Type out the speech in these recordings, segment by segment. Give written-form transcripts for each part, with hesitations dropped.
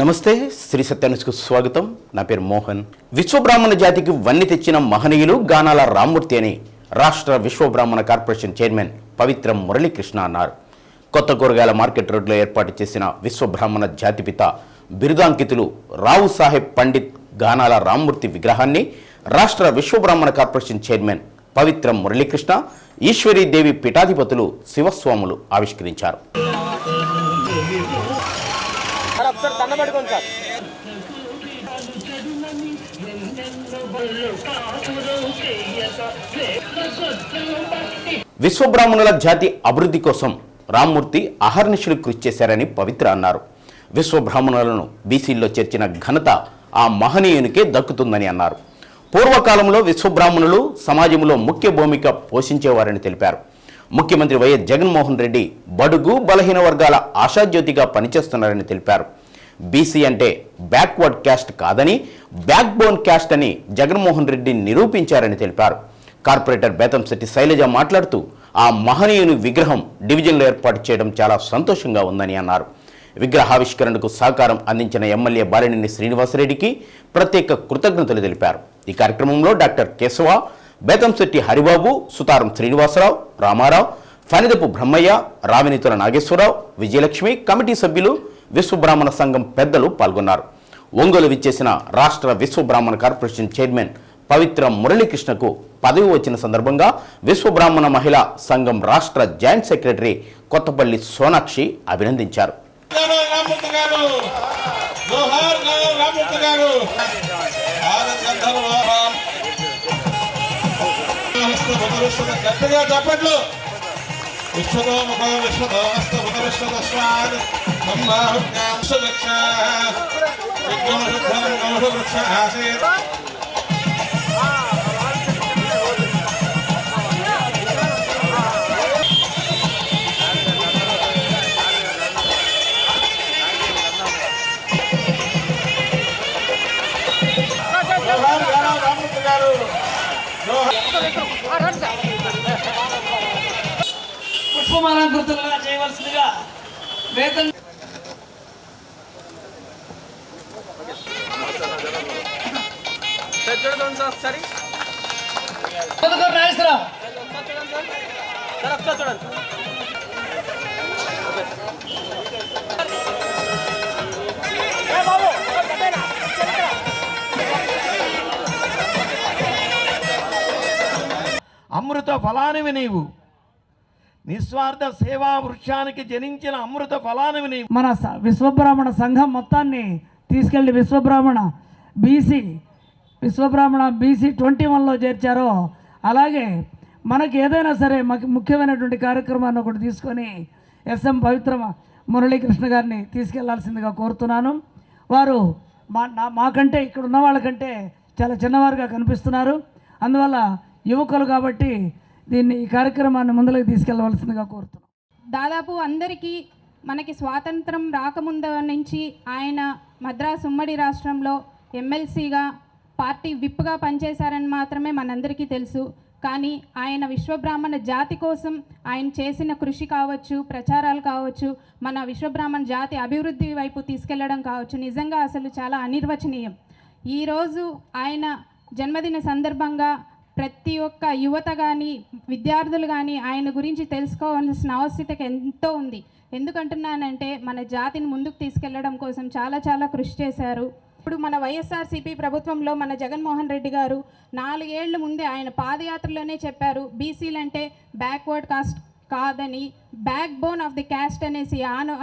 నమస్తే శ్రీ సత్యాన్యూస్కు స్వాగతం. నా పేరు మోహన్. విశ్వబ్రాహ్మణ జాతికి వన్ని తెచ్చిన మహనీయులు గానాల రామ్మూర్తి అని రాష్ట్ర విశ్వబ్రాహ్మణ కార్పొరేషన్ చైర్మన్ పవిత్రం మురళీకృష్ణ అన్నారు. కొత్త కూరగాయల మార్కెట్ రోడ్లో ఏర్పాటు చేసిన విశ్వబ్రాహ్మణ జాతిపిత బిరుదాంకితులు రావు సాహెబ్ పండిత్ గానాల రామ్మూర్తి విగ్రహాన్ని రాష్ట్ర విశ్వబ్రాహ్మణ కార్పొరేషన్ చైర్మన్ పవిత్రం మురళీకృష్ణ, ఈశ్వరీదేవి పీఠాధిపతులు శివస్వాములు ఆవిష్కరించారు. విశ్వబ్రాహ్మణుల జాతి అభివృద్ధి కోసం రామ్మూర్తి అహర్నిశలు కృషి చేశారని పవిత్ర అన్నారు. విశ్వబ్రాహ్మణులను బీసీల్లో చేర్చిన ఘనత ఆ మహనీయునికే దక్కుతుందని అన్నారు. పూర్వకాలంలో విశ్వబ్రాహ్మణులు సమాజంలో ముఖ్య భూమిక పోషించేవారని తెలిపారు. ముఖ్యమంత్రి వైఎస్ జగన్మోహన్ రెడ్డి బడుగు బలహీన వర్గాల ఆశాజ్యోతిగా పనిచేస్తున్నారని తెలిపారు. బీసీ అంటే బ్యాక్వర్డ్ క్యాస్ట్ కాదని బ్యాక్ బోన్ క్యాస్ట్ అని జగన్మోహన్ రెడ్డి నిరూపించారని తెలిపారు. కార్పొరేటర్ బేతంశెట్టి శైలజ మాట్లాడుతూ ఆ మహనీయుని విగ్రహం డివిజన్లో ఏర్పాటు చేయడం చాలా సంతోషంగా ఉందని అన్నారు. విగ్రహావిష్కరణకు సహకారం అందించిన ఎమ్మెల్యే బాలినేని శ్రీనివాసరెడ్డికి ప్రత్యేక కృతజ్ఞతలు తెలిపారు. ఈ కార్యక్రమంలో డాక్టర్ కేశవ, బేతంశెట్టి హరిబాబు, సుతారం శ్రీనివాసరావు, రామారావు, ఫణిదపు బ్రహ్మయ్య, రావినితుల నాగేశ్వరరావు, విజయలక్ష్మి, కమిటీ సభ్యులు, విశ్వబ్రాహ్మణ సంఘం పెద్దలు పాల్గొన్నారు. ఒంగోలు విచ్చేసిన రాష్ట్ర విశ్వబ్రాహ్మణ కార్పొరేషన్ చైర్మన్ పవిత్ర మురళీకృష్ణకు పదవి వచ్చిన సందర్భంగా విశ్వబ్రాహ్మణ మహిళా సంఘం రాష్ట్ర జాయింట్ సెక్రటరీ కొత్తపల్లి సోనాక్షి అభినందించారు. పుష్పమాలంకృతులుగా చేయవలసిందిగా వేతన అమృత ఫలానివి నీవు, నిస్వార్థ సేవా వృక్షానికి జనించిన అమృత ఫలానివి నీవు. మన విశ్వబ్రాహ్మణ సంఘం మొత్తాన్ని తీసుకెళ్ళి విశ్వబ్రాహ్మణ బీసీ 21లో చేర్చారో అలాగే మనకి ఏదైనా సరే ముఖ్యమైనటువంటి కార్యక్రమాన్ని ఒకటి తీసుకొని ఎస్ఎం పవిత్ర మురళీకృష్ణ గారిని తీసుకెళ్లాల్సిందిగా కోరుతున్నాను. వారు మాకంటే ఇక్కడ ఉన్న వాళ్ళకంటే చాలా చిన్నవారుగా కనిపిస్తున్నారు. అందువల్ల యువకులు కాబట్టి ఈ కార్యక్రమాన్ని ముందుకు తీసుకెళ్లవలసిందిగా కోరుతున్నాం. దాదాపు అందరికీ మనకి స్వాతంత్రం రాకముందు నుంచి ఆయన మద్రాసు ఉమ్మడి రాష్ట్రంలో ఎమ్మెల్సీగా పార్టీ విప్గా పనిచేశారని మాత్రమే మనందరికీ తెలుసు. కానీ ఆయన విశ్వబ్రాహ్మణ జాతి కోసం ఆయన చేసిన కృషి కావచ్చు, ప్రచారాలు కావచ్చు, మన విశ్వబ్రాహ్మణ జాతి అభివృద్ధి వైపు తీసుకెళ్లడం కావచ్చు, నిజంగా అసలు చాలా అనిర్వచనీయం. ఈరోజు ఆయన జన్మదిన సందర్భంగా ప్రతి ఒక్క యువత కానీ విద్యార్థులు కానీ ఆయన గురించి తెలుసుకోవాల్సిన ఆవశ్యకత ఎంతో ఉంది. ఎందుకంటున్నానంటే మన జాతిని ముందుకు తీసుకెళ్లడం కోసం చాలా కృషి చేశారు. ఇప్పుడు మన వైఎస్ఆర్సీపీ ప్రభుత్వంలో మన జగన్మోహన్ రెడ్డి గారు 4 ఏళ్ల ముందే ఆయన పాదయాత్రలోనే చెప్పారు, బీసీలంటే బ్యాక్వర్డ్ కాస్ట్ కాదని, back bone of the caste అనేసి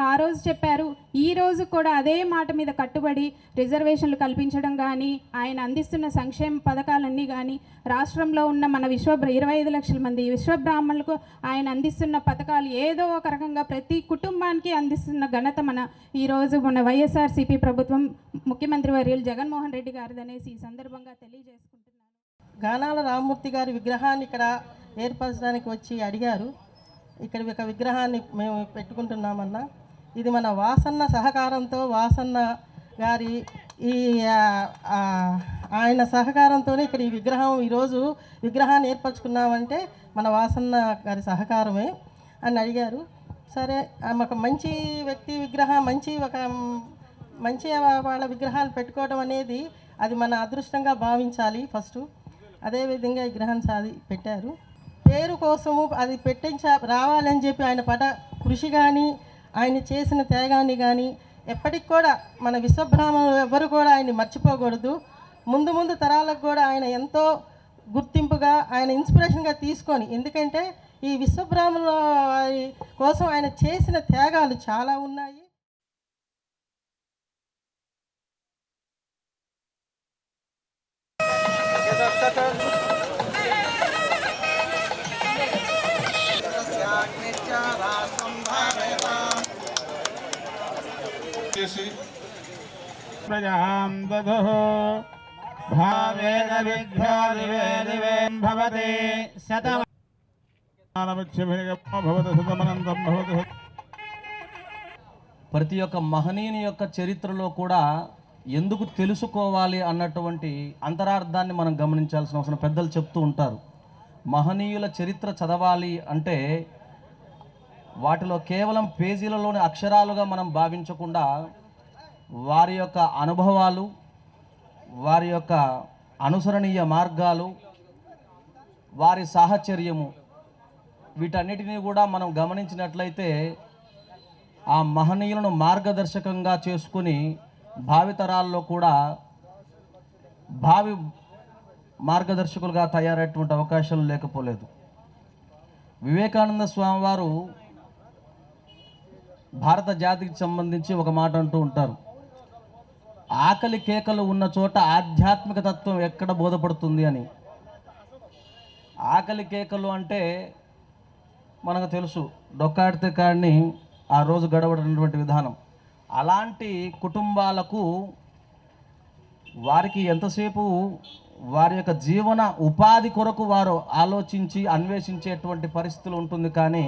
ఆ రోజు చెప్పారు. ఈ రోజు కూడా అదే మాట మీద కట్టుబడి రిజర్వేషన్లు కల్పించడం కానీ, ఆయన అందిస్తున్న సంక్షేమ పథకాలన్నీ కానీ, రాష్ట్రంలో ఉన్న మన 25 లక్షల మంది విశ్వబ్రాహ్మణులకు ఆయన అందిస్తున్న పథకాలు ఏదో ఒక రకంగా ప్రతి కుటుంబానికి అందిస్తున్న ఘనత ఈరోజు మన వైఎస్ఆర్సీపీ ప్రభుత్వం ముఖ్యమంత్రి వర్యులు జగన్మోహన్ రెడ్డి గారిదనేసి ఈ సందర్భంగా తెలియజేసుకుంటున్నాను. గానాల రామ్మూర్తి గారి విగ్రహాన్ని ఇక్కడ ఏర్పరచడానికి వచ్చి అడిగారు. ఇక్కడ ఒక విగ్రహాన్ని మేము పెట్టుకుంటున్నామన్నా, ఇది మన వాసన్న సహకారంతో, వాసన్న గారి ఆయన సహకారంతోనే ఇక్కడ ఈ ఈరోజు విగ్రహాన్ని ఏర్పరచుకున్నామంటే మన వాసన్న గారి సహకారమే అని అడిగారు. సరే, ఒక మంచి వ్యక్తి విగ్రహం, మంచి ఒక మంచిగా వాళ్ళ విగ్రహాలు పెట్టుకోవడం అనేది అది మన అదృష్టంగా భావించాలి ఫస్ట్. అదేవిధంగా విగ్రహాన్ని పెట్టారు. పేరు కోసము అది రావాలని చెప్పి ఆయన పడ కృషి కానీ ఆయన చేసిన త్యాగాన్ని కానీ ఎప్పటికి కూడా మన విశ్వబ్రాహ్మణులు ఎవరు కూడా ఆయన్ని మర్చిపోకూడదు. ముందు ముందు తరాలకు కూడా ఆయన ఎంతో గుర్తింపుగా ఆయన ఇన్స్పిరేషన్గా తీసుకొని, ఎందుకంటే ఈ విశ్వబ్రాహ్మణుల కోసం ఆయన చేసిన త్యాగాలు చాలా ఉన్నాయి. ప్రతి ఒక్క మహనీయుని యొక్క చరిత్రలో కూడా ఎందుకు తెలుసుకోవాలి అన్నటువంటి అంతరార్థాన్ని మనం గమనించాల్సిన అవసరం. పెద్దలు చెప్తూ ఉంటారు, మహనీయుల చరిత్ర చదవాలి అంటే వాటిలో కేవలం పేజీలలోని అక్షరాలుగా మనం భావించకుండా వారి యొక్క అనుభవాలు, వారి యొక్క అనుసరణీయ మార్గాలు, వారి సాహచర్యము, వీటన్నిటినీ కూడా మనం గమనించినట్లయితే ఆ మహనీయులను మార్గదర్శకంగా చేసుకుని భావితరాల్లో కూడా భావి మార్గదర్శకులుగా తయారయ్యేటువంటి అవకాశాలు లేకపోలేదు. వివేకానంద స్వామి వారు భారత జాతికి సంబంధించి ఒక మాట అంటూ ఉంటారు, ఆకలి కేకలు ఉన్న చోట ఆధ్యాత్మిక తత్వం ఎక్కడ బోధపడుతుంది అని. ఆకలి కేకలు అంటే మనకు తెలుసు, డొక్కాడితే కాడిని ఆ రోజు గడవడనటువంటి విధానం. అలాంటి కుటుంబాలకు వారికి ఎంతసేపు వారి యొక్క జీవన ఉపాధి కొరకు వారు ఆలోచించి అన్వేషించేటువంటి పరిస్థితులు ఉంటుంది. కానీ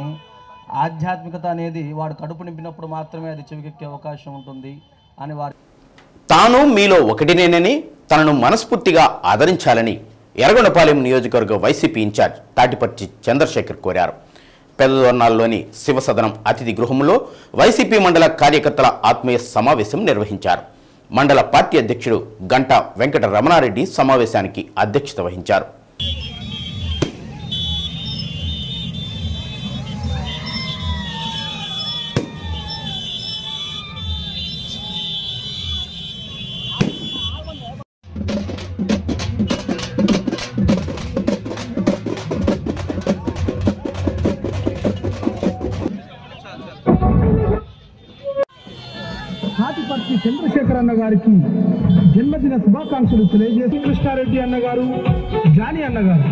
ఆధ్యాత్మికత అనేది వాడు కడుపు నింపినప్పుడు మాత్రమే అది చెవికెక్కే అవకాశం ఉంటుంది అని వారు. తాను మీలో ఒకటినేనని తనను మనస్ఫూర్తిగా ఆదరించాలని ఎర్రగొండపాలెం నియోజకవర్గ వైసీపీ ఇన్ఛార్జ్ తాటిపర్తి చంద్రశేఖర్ కోరారు. పెదదొర్నాల్లోని శివసదనం అతిథి గృహంలో వైసీపీ మండల కార్యకర్తల ఆత్మీయ సమావేశం నిర్వహించారు. మండల పార్టీ అధ్యక్షుడు గంటా వెంకట రమణారెడ్డి సమావేశానికి అధ్యక్షత వహించారు. తాటిపర్తి చంద్రశేఖర్ అన్న గారికి జన్మదిన శుభాకాంక్షలు తెలియజేసి కృష్ణారెడ్డి అన్నగారు, జానీ అన్నగారు.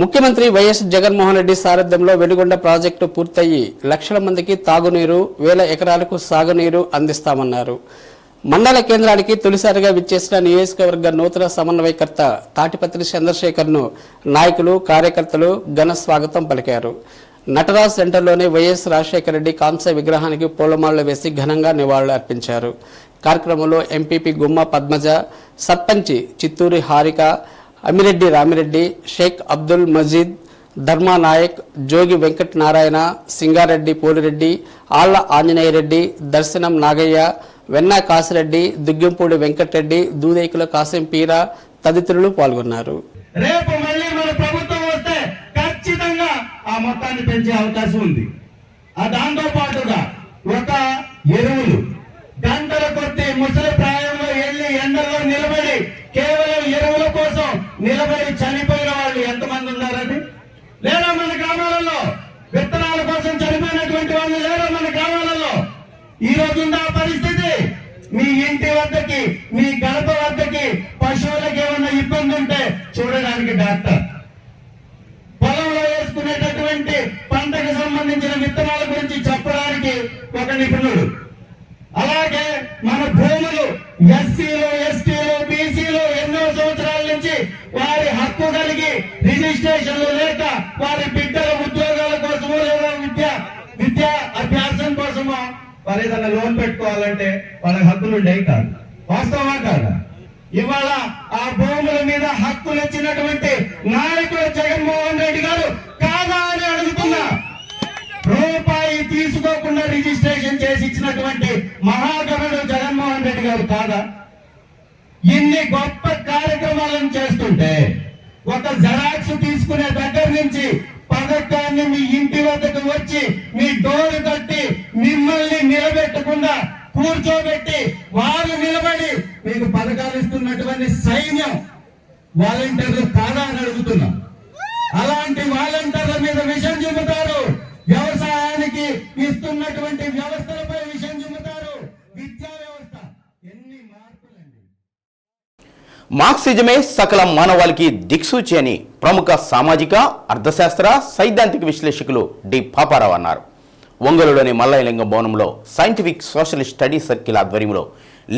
ముఖ్యమంత్రి వైఎస్ జగన్మోహన్ రెడ్డి సారథ్యంలో వెలుగొండ ప్రాజెక్టు పూర్తయి లక్షల మందికి తాగునీరు, 1000 ఎకరాలకు సాగునీరు అందిస్తామన్నారు. మండల కేంద్రానికి తొలిసారిగా విచ్చేసిన నియోజకవర్గ నూతన సమన్వయకర్త తాటిపత్రి చంద్రశేఖర్ను నాయకులు, కార్యకర్తలు ఘన స్వాగతం పలికారు. నటరాజ్ సెంటర్లోని వైఎస్ రాజశేఖర రెడ్డి కాంస్య విగ్రహానికి పూలమాలలు వేసి ఘనంగా నివాళులు అర్పించారు. కార్యక్రమంలో ఎంపీపీ గుమ్మ పద్మజ, సర్పంచి చిత్తూరి హారిక, అమిరెడ్డి రామిరెడ్డి, షేక్ అబ్దుల్ మజీద్, ధర్మా నాయక్, జోగి వెంకట నారాయణ, సింగారెడ్డి పోలిరెడ్డి, ఆళ్ల ఆంజనేయరెడ్డి, దర్శనం నాగయ్య, వెన్నా కాసిరెడ్డి, దుగ్గంపూడి వెంకటరెడ్డి, దూదేకుల కాసిం పీరా తదితరులు పాల్గొన్నారు. రేపు మళ్ళీ మన ప్రభుత్వం వస్తే ఖచ్చితంగా ఆ మొత్తాన్ని పెంచే అవకాశం ఉంది. దాంతో పాటుగా ఒక ఎరువులు గంటల కొద్ది ముసలి ప్రాయంలో వెళ్ళి ఎండల్లో నిలబడి కేవలం ఎరువుల కోసం నిలబడి చనిపోయిన వాళ్ళు ఎంతమంది ఉన్నారని ఈ రోజు ఉన్న పరిస్థితి. మీ ఇంటి వద్దకి, మీ గడప వద్దకి పశువులకు ఏమన్నా ఇబ్బంది ఉంటే చూడడానికి డాక్టర్, పొలంలో వేసుకునేటటువంటి పంటకు సంబంధించిన విత్తనాల గురించి చెప్పడానికి ఒక నిపుణుడు, అలాగే మన భూములు ఎస్సీలు, ఎస్టీలు, బీసీలు ఎన్నో సంవత్సరాల నుంచి వారి హక్కు కలిగి రిజిస్ట్రేషన్లు లేక వారి బిడ్డల ఉద్యోగాల కోసమో లేదా విద్యా అభ్యాసం కోసమో వారు ఏదైనా లోన్ పెట్టుకోవాలంటే వాళ్ళకి హక్కులు ఉండేవి కాదు. వాస్తవా కాదా? ఇవాళ ఆ భూముల మీద హక్కులు ఇచ్చినటువంటి నాయకుడు జగన్మోహన్ రెడ్డి గారు కాదా అని అడుగుతున్నా. రూపాయి తీసుకోకుండా రిజిస్ట్రేషన్ చేసి ఇచ్చినటువంటి మహాగణుడు జగన్మోహన్ రెడ్డి గారు కాదా? ఇన్ని గొప్ప కార్యక్రమాలను చేస్తుంటే ఒక జెరాక్స్ తీసుకునే దగ్గర నుంచి పథకాన్ని మీ ఇంటి వద్దకు వచ్చి మీ డోరు తట్టి మిమ్మల్ని నిలబెట్టకుండా కూర్చోబెట్టి వారు నిలబడి మీకు పథకాలు ఇస్తున్నటువంటి సైన్యం వాలంటీర్లు కాదా అని అడుగుతున్నాం. అలాంటి వాలంటీర్ల మీద విషం చూపుతారు, వ్యవసాయానికి ఇస్తున్నటువంటి వ్యవస్థలపై విషం చూపుతారు, విద్యా వ్యవస్థ. ఎన్ని మార్పులండి! మార్క్సిజమే సకల మానవాళికి దిక్సూచి అని ప్రముఖ సామాజిక, అర్థశాస్త్ర, సైద్ధాంతిక విశ్లేషకులు డి పాపారావు అన్నారు. ఒంగోలులోని మల్లయ్యలింగం భవనంలో సైంటిఫిక్ సోషల్ స్టడీ సర్కిల్ ఆధ్వర్యంలో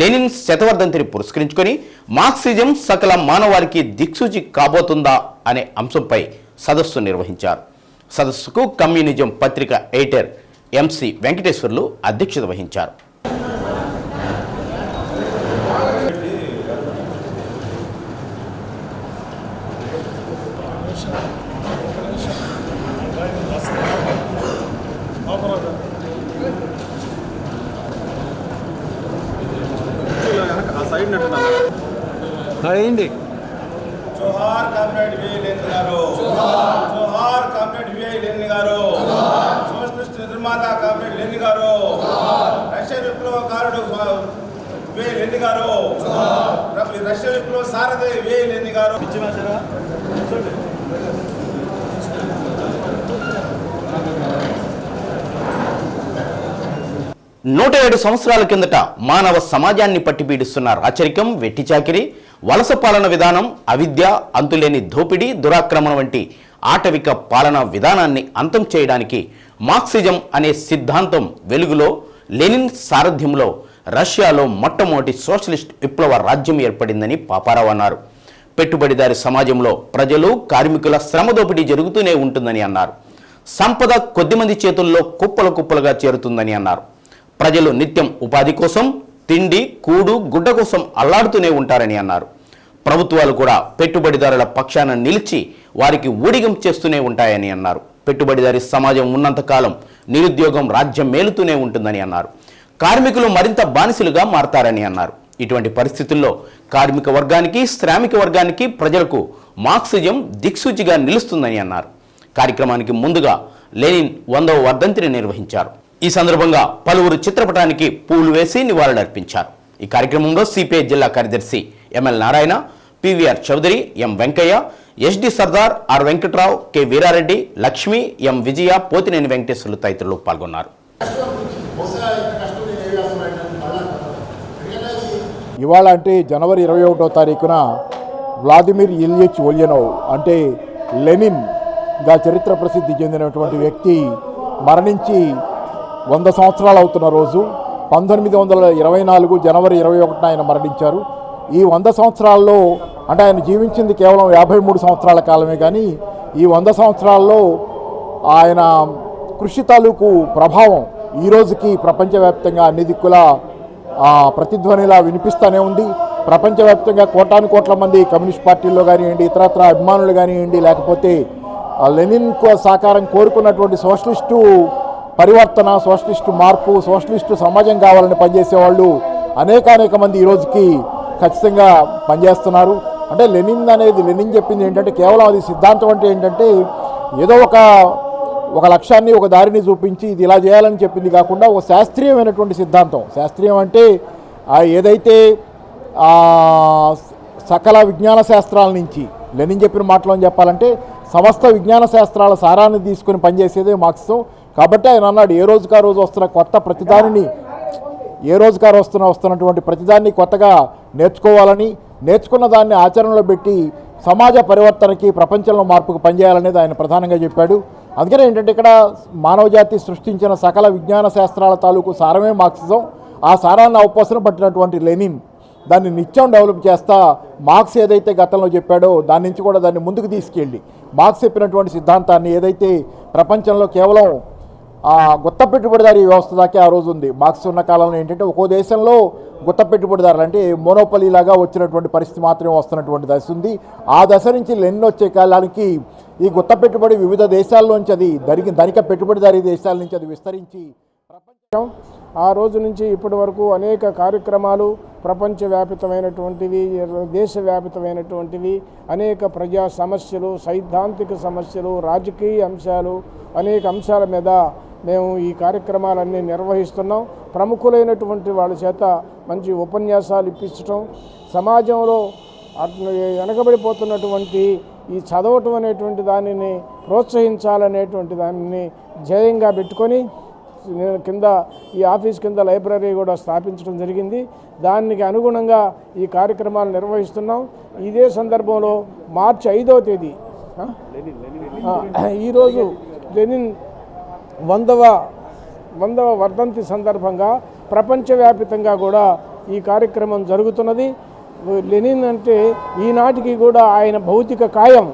లెనిన్ శతవర్ధంతిని పురస్కరించుకొని మార్క్సిజం సకల మానవాళికి దిక్సూచి కాబోతుందా అనే అంశంపై సదస్సు నిర్వహించారు. సదస్సుకు కమ్యూనిజం పత్రిక ఎడిటర్ ఎంసి వెంకటేశ్వర్లు అధ్యక్షత వహించారు. జోహార్ కామ్రేడ్ వి లెనిన్ గారు, జోహార్ కామ్రేడ్ వి లెనిన్ గారు, సోషలిస్ట్ నిర్మాత కామ్రేడ్ లెనిన్ గారు, రష్యా విప్లవకారుడు వి లెనిన్ గారు, రష్యా విప్లవ సారథి వి లెనిన్ గారు. 107 సంవత్సరాల కిందట మానవ సమాజాన్ని పట్టిపీడిస్తున్న రాచరికం, వెట్టిచాకిరి, వలస పాలన విధానం, అవిద్య, అంతులేని దోపిడీ, దురాక్రమణ వంటి ఆటవిక పాలనా విధానాన్ని అంతం చేయడానికి మార్క్సిజం అనే సిద్ధాంతం వెలుగులో లెనిన్ సారథ్యంలో రష్యాలో మొట్టమొదటి సోషలిస్ట్ విప్లవ రాజ్యం ఏర్పడిందని పాపారావు అన్నారు. పెట్టుబడిదారి సమాజంలో ప్రజలు, కార్మికుల శ్రమ దోపిడీ జరుగుతూనే ఉంటుందని అన్నారు. సంపద కొద్దిమంది చేతుల్లో కుప్పలు కుప్పలుగా చేరుతుందని అన్నారు. ప్రజలు నిత్యం ఉపాధి కోసం, తిండి, కూడు, గుడ్డ కోసం అల్లాడుతూనే ఉంటారని అన్నారు. ప్రభుత్వాలు కూడా పెట్టుబడిదారుల పక్షాన నిలిచి వారికి ఊడిగం చేస్తూనే ఉంటాయని అన్నారు. పెట్టుబడిదారి సమాజం ఉన్నంతకాలం నిరుద్యోగం రాజ్యం మేలుతూనే ఉంటుందని అన్నారు. కార్మికులు మరింత బానిసలుగా మారతారని అన్నారు. ఇటువంటి పరిస్థితుల్లో కార్మిక వర్గానికి, శ్రామిక వర్గానికి, ప్రజలకు మార్క్సిజం దిక్సూచిగా నిలుస్తుందని అన్నారు. కార్యక్రమానికి ముందుగా లెనిన్ 100వ వర్ధంతిని నిర్వహించారు. ఈ సందర్భంగా పలువురు చిత్రపటానికి పూలు వేసి నివాళులర్పించారు. ఈ కార్యక్రమంలో సిపిఐ జిల్లా కార్యదర్శి ML Narayana, PVR Chowdary, M Venkaiah, SD Sardar, R Venkatrao, K Veerareddy, Lakshmi, M Vijaya, Pothineni Venkateswarlu తదితరులు పాల్గొన్నారు. ఇవాళ అంటే జనవరి 21వ తారీఖున వ్లాదిమిర్ ఇల్యిచ్ ఉల్యనోవ్ అంటే లెనిన్గా చరిత్ర ప్రసిద్ధి చెందినటువంటి వ్యక్తి మరణించి 100 సంవత్సరాలు అవుతున్న రోజు. 1924 జనవరి 21న ఆయన మరణించారు. ఈ 100 సంవత్సరాల్లో అంటే ఆయన జీవించింది కేవలం 53 సంవత్సరాల కాలమే, కానీ ఈ 100 సంవత్సరాల్లో ఆయన కృషి తాలూకు ప్రభావం ఈ రోజుకి ప్రపంచవ్యాప్తంగా అన్ని దిక్కుల ప్రతిధ్వనిలా వినిపిస్తూనే ఉంది. ప్రపంచవ్యాప్తంగా కోటాను కోట్ల మంది కమ్యూనిస్ట్ పార్టీల్లో కానివ్వండి, ఇతరత్ర అభిమానులు కానివ్వండి, లేకపోతే లెనిన్ సాకారం కోరుకున్నటువంటి సోషలిస్టు పరివర్తన, సోషలిస్టు మార్పు, సోషలిస్టు సమాజం కావాలని పనిచేసేవాళ్ళు అనేక మంది ఈ రోజుకి ఖచ్చితంగా పనిచేస్తున్నారు. అంటే లెనిన్ చెప్పింది ఏంటంటే కేవలం అది సిద్ధాంతం అంటే ఏంటంటే ఏదో ఒక లక్ష్యాన్ని, ఒక దారిని చూపించి ఇది ఇలా చేయాలని చెప్పింది కాకుండా ఒక శాస్త్రీయమైనటువంటి సిద్ధాంతం. శాస్త్రీయం అంటే ఏదైతే సకల విజ్ఞాన శాస్త్రాల నుంచి లెనిన్ చెప్పిన మాటలో చెప్పాలంటే సమస్త విజ్ఞాన శాస్త్రాల సారాన్ని తీసుకుని పనిచేసేదే మార్క్సిజం. కాబట్టి ఆయన అన్నాడు, ఏ రోజుకు ఆ రోజు వస్తున్న కొత్త ప్రతిదానిని ఏ రోజుకారు వస్తున్నటువంటి ప్రతిదాన్ని కొత్తగా నేర్చుకోవాలని, నేర్చుకున్న దాన్ని ఆచరణలో పెట్టి సమాజ పరివర్తనకి, ప్రపంచంలో మార్పుకు పనిచేయాలనేది ఆయన ప్రధానంగా చెప్పాడు. అందుకనే ఏంటంటే ఇక్కడ మానవజాతి సృష్టించిన సకల విజ్ఞాన శాస్త్రాల తాలూకు సారమే మార్క్సిజం. ఆ సారాన్ని అవపోసన పట్టినటువంటి లెనిన్ దాన్ని నిత్యం డెవలప్ చేస్తా మార్క్స్ ఏదైతే గతంలో చెప్పాడో దాని నుంచి కూడా దాన్ని ముందుకు తీసుకెళ్ళి మార్క్స్ చెప్పినటువంటి సిద్ధాంతాన్ని ఏదైతే ప్రపంచంలో కేవలం గుత్త పెట్టుబడిదారీ వ్యవస్థ దాకే ఆ రోజు ఉంది. మార్క్స్ ఉన్న కాలంలో ఏంటంటే ఒక్కో దేశంలో గుత్త పెట్టుబడిదారులు అంటే మోనోపలీ లాగా వచ్చినటువంటి పరిస్థితి మాత్రమే వస్తున్నటువంటి దశ ఉంది. ఆ దశ నుంచి లెనిన్ వచ్చే కాలానికి ఈ గుత్త పెట్టుబడి వివిధ దేశాల్లోంచి అది ధనిక పెట్టుబడిదారీ దేశాల నుంచి అది విస్తరించి ప్రపంచం ఆ రోజు నుంచి ఇప్పటి వరకు అనేక కార్యక్రమాలు ప్రపంచవ్యాపితమైనటువంటివి, దేశవ్యాపితమైనటువంటివి, అనేక ప్రజా సమస్యలు, సైద్ధాంతిక సమస్యలు, రాజకీయ అంశాలు, అనేక అంశాల మీద మేము ఈ కార్యక్రమాలన్నీ నిర్వహిస్తున్నాం. ప్రముఖులైనటువంటి వాళ్ళ చేత మంచి ఉపన్యాసాలు ఇప్పించడం, సమాజంలో వెనకబడిపోతున్నటువంటి ఈ చదవటం అనేటువంటి దానిని ప్రోత్సహించాలనేటువంటి దానిని ధ్యేయంగా పెట్టుకొని నేను కింద ఈ ఆఫీస్ కింద లైబ్రరీ కూడా స్థాపించడం జరిగింది. దానికి అనుగుణంగా ఈ కార్యక్రమాలు నిర్వహిస్తున్నాం. ఇదే సందర్భంలో మార్చి 5వ తేదీ ఈరోజు లెనిన్ 100వ వర్ధంతి సందర్భంగా ప్రపంచవ్యాప్తంగా కూడా ఈ కార్యక్రమం జరుగుతున్నది. లెనిన్ అంటే ఈనాటికి కూడా ఆయన భౌతిక కాయం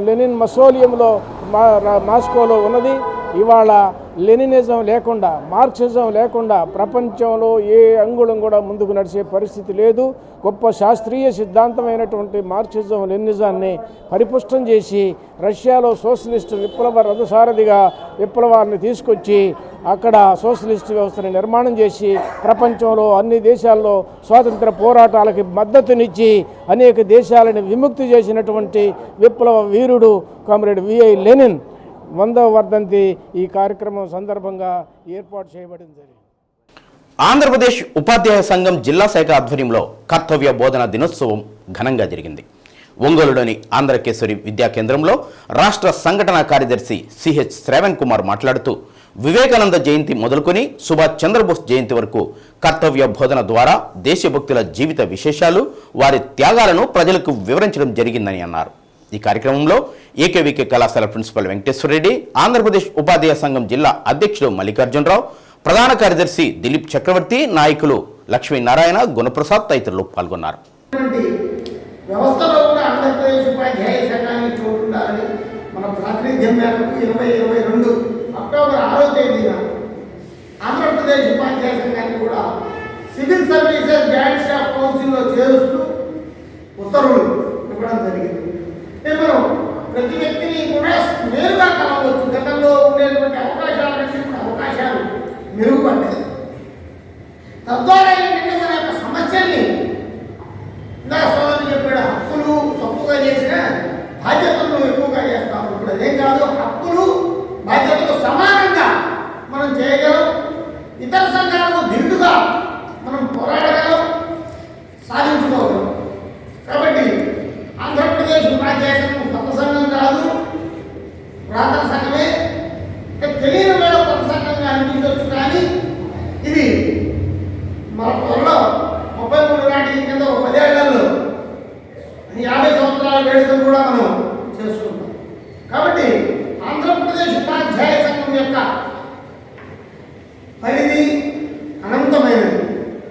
లెనిన్ మసోలియంలో మాస్కోలో ఉన్నది. ఇవాళ లెనినిజం లేకుండా, మార్క్సిజం లేకుండా ప్రపంచంలో ఏ అంగుళం కూడా ముందుకు నడిచే పరిస్థితి లేదు. గొప్ప శాస్త్రీయ సిద్ధాంతమైనటువంటి మార్క్సిజం లెనినిజాన్ని పరిపుష్టం చేసి రష్యాలో సోషలిస్టు విప్లవ రథసారథిగా విప్లవాన్ని తీసుకొచ్చి అక్కడ సోషలిస్టు వ్యవస్థని నిర్మాణం చేసి ప్రపంచంలో అన్ని దేశాల్లో స్వాతంత్ర పోరాటాలకి మద్దతునిచ్చి అనేక దేశాలను విముక్తి చేసినటువంటి విప్లవ వీరుడు కామ్రేడ్ విఐ లెనిన్ 100వ వర్ధంతి ఈ కార్యక్రమం సందర్భంగా ఏర్పాటు చేయబడింది. ఆంధ్రప్రదేశ్ ఉపాధ్యాయ సంఘం జిల్లా శాఖ ఆధ్వర్యంలో కర్తవ్య బోధన దినోత్సవం ఘనంగా జరిగింది. ఒంగోలులోని ఆంధ్రకేశ్వరి విద్యా కేంద్రంలో రాష్ట్ర సంఘటన కార్యదర్శి సిహెచ్ శ్రావణ్ కుమార్ మాట్లాడుతూ వివేకానంద జయంతి మొదలుకొని సుభాష్ చంద్రబోస్ జయంతి వరకు కర్తవ్య బోధన ద్వారా దేశభక్తుల జీవిత విశేషాలు, వారి త్యాగాలను ప్రజలకు వివరించడం జరిగిందని అన్నారు. ఈ కార్యక్రమంలో ఏకేవికే కళాశాల ప్రిన్సిపల్ వెంకటేశ్వరరెడ్డి, ఆంధ్రప్రదేశ్ ఉపాధ్యాయ సంఘం జిల్లా అధ్యక్షుడు మల్లికార్జునరావు, ప్రధాన కార్యదర్శి దిలీప్ చక్రవర్తి, నాయకులు లక్ష్మీనారాయణ, గుణప్రసాద్ తదితరులు పాల్గొన్నారు. వ్యవస్థలో కూడా ఆంధ్రప్రదేశ్ ఉపాధ్యాయ సంఘానికి చోటు ఉండాలని మన ప్రాతినిధ్యం మేరకు 2022 అక్టోబర్ 6వ తేదీన ఆంధ్రప్రదేశ్ ఉపాధ్యాయ సంఘాన్ని కూడా సివిల్ సర్వీసెస్ జాయింట్ స్టాఫ్ కౌన్సిల్లో చేరుస్తూ ఉత్తర్వులు ఇవ్వడం జరిగింది. మనం ప్రతి వ్యక్తిని కూడా నేరుగా కలవచ్చు. గతంలో ఉండేటువంటి అవకాశాల నుంచి అవకాశాలు మెరుగుపడ్డాయి. తద్వారా ఏంటంటే మన యొక్క సమస్యల్ని చెప్పాడు, హక్కులు తప్పుగా చేసిన బాధ్యతలను ఎక్కువగా చేస్తాము. ఇప్పుడు అదేం కాదు, హక్కులు బాధ్యతలు సమానంగా మనం చేయగలం. ఇతర సంఘాలకు దిండుగా మనం పోరాడగలం, సాధించుకోగలం. కాబట్టి ఆంధ్రప్రదేశ్ ఉపాధ్యాయ సంఘం కొత్త సంఘం కాదు, పురాతన సంఘమే. తెలియని వేళ కొత్త సంఘంగా అనిపించవచ్చు, కానీ ఇది మన త్వరలో 33 నాటి కింద 10 ఏళ్లలో 50 సంవత్సరాల వేడుకను కూడా మనం చేసుకుంటాం. కాబట్టి ఆంధ్రప్రదేశ్ ఉపాధ్యాయ సంఘం యొక్క పరిధి అనంతమైనది.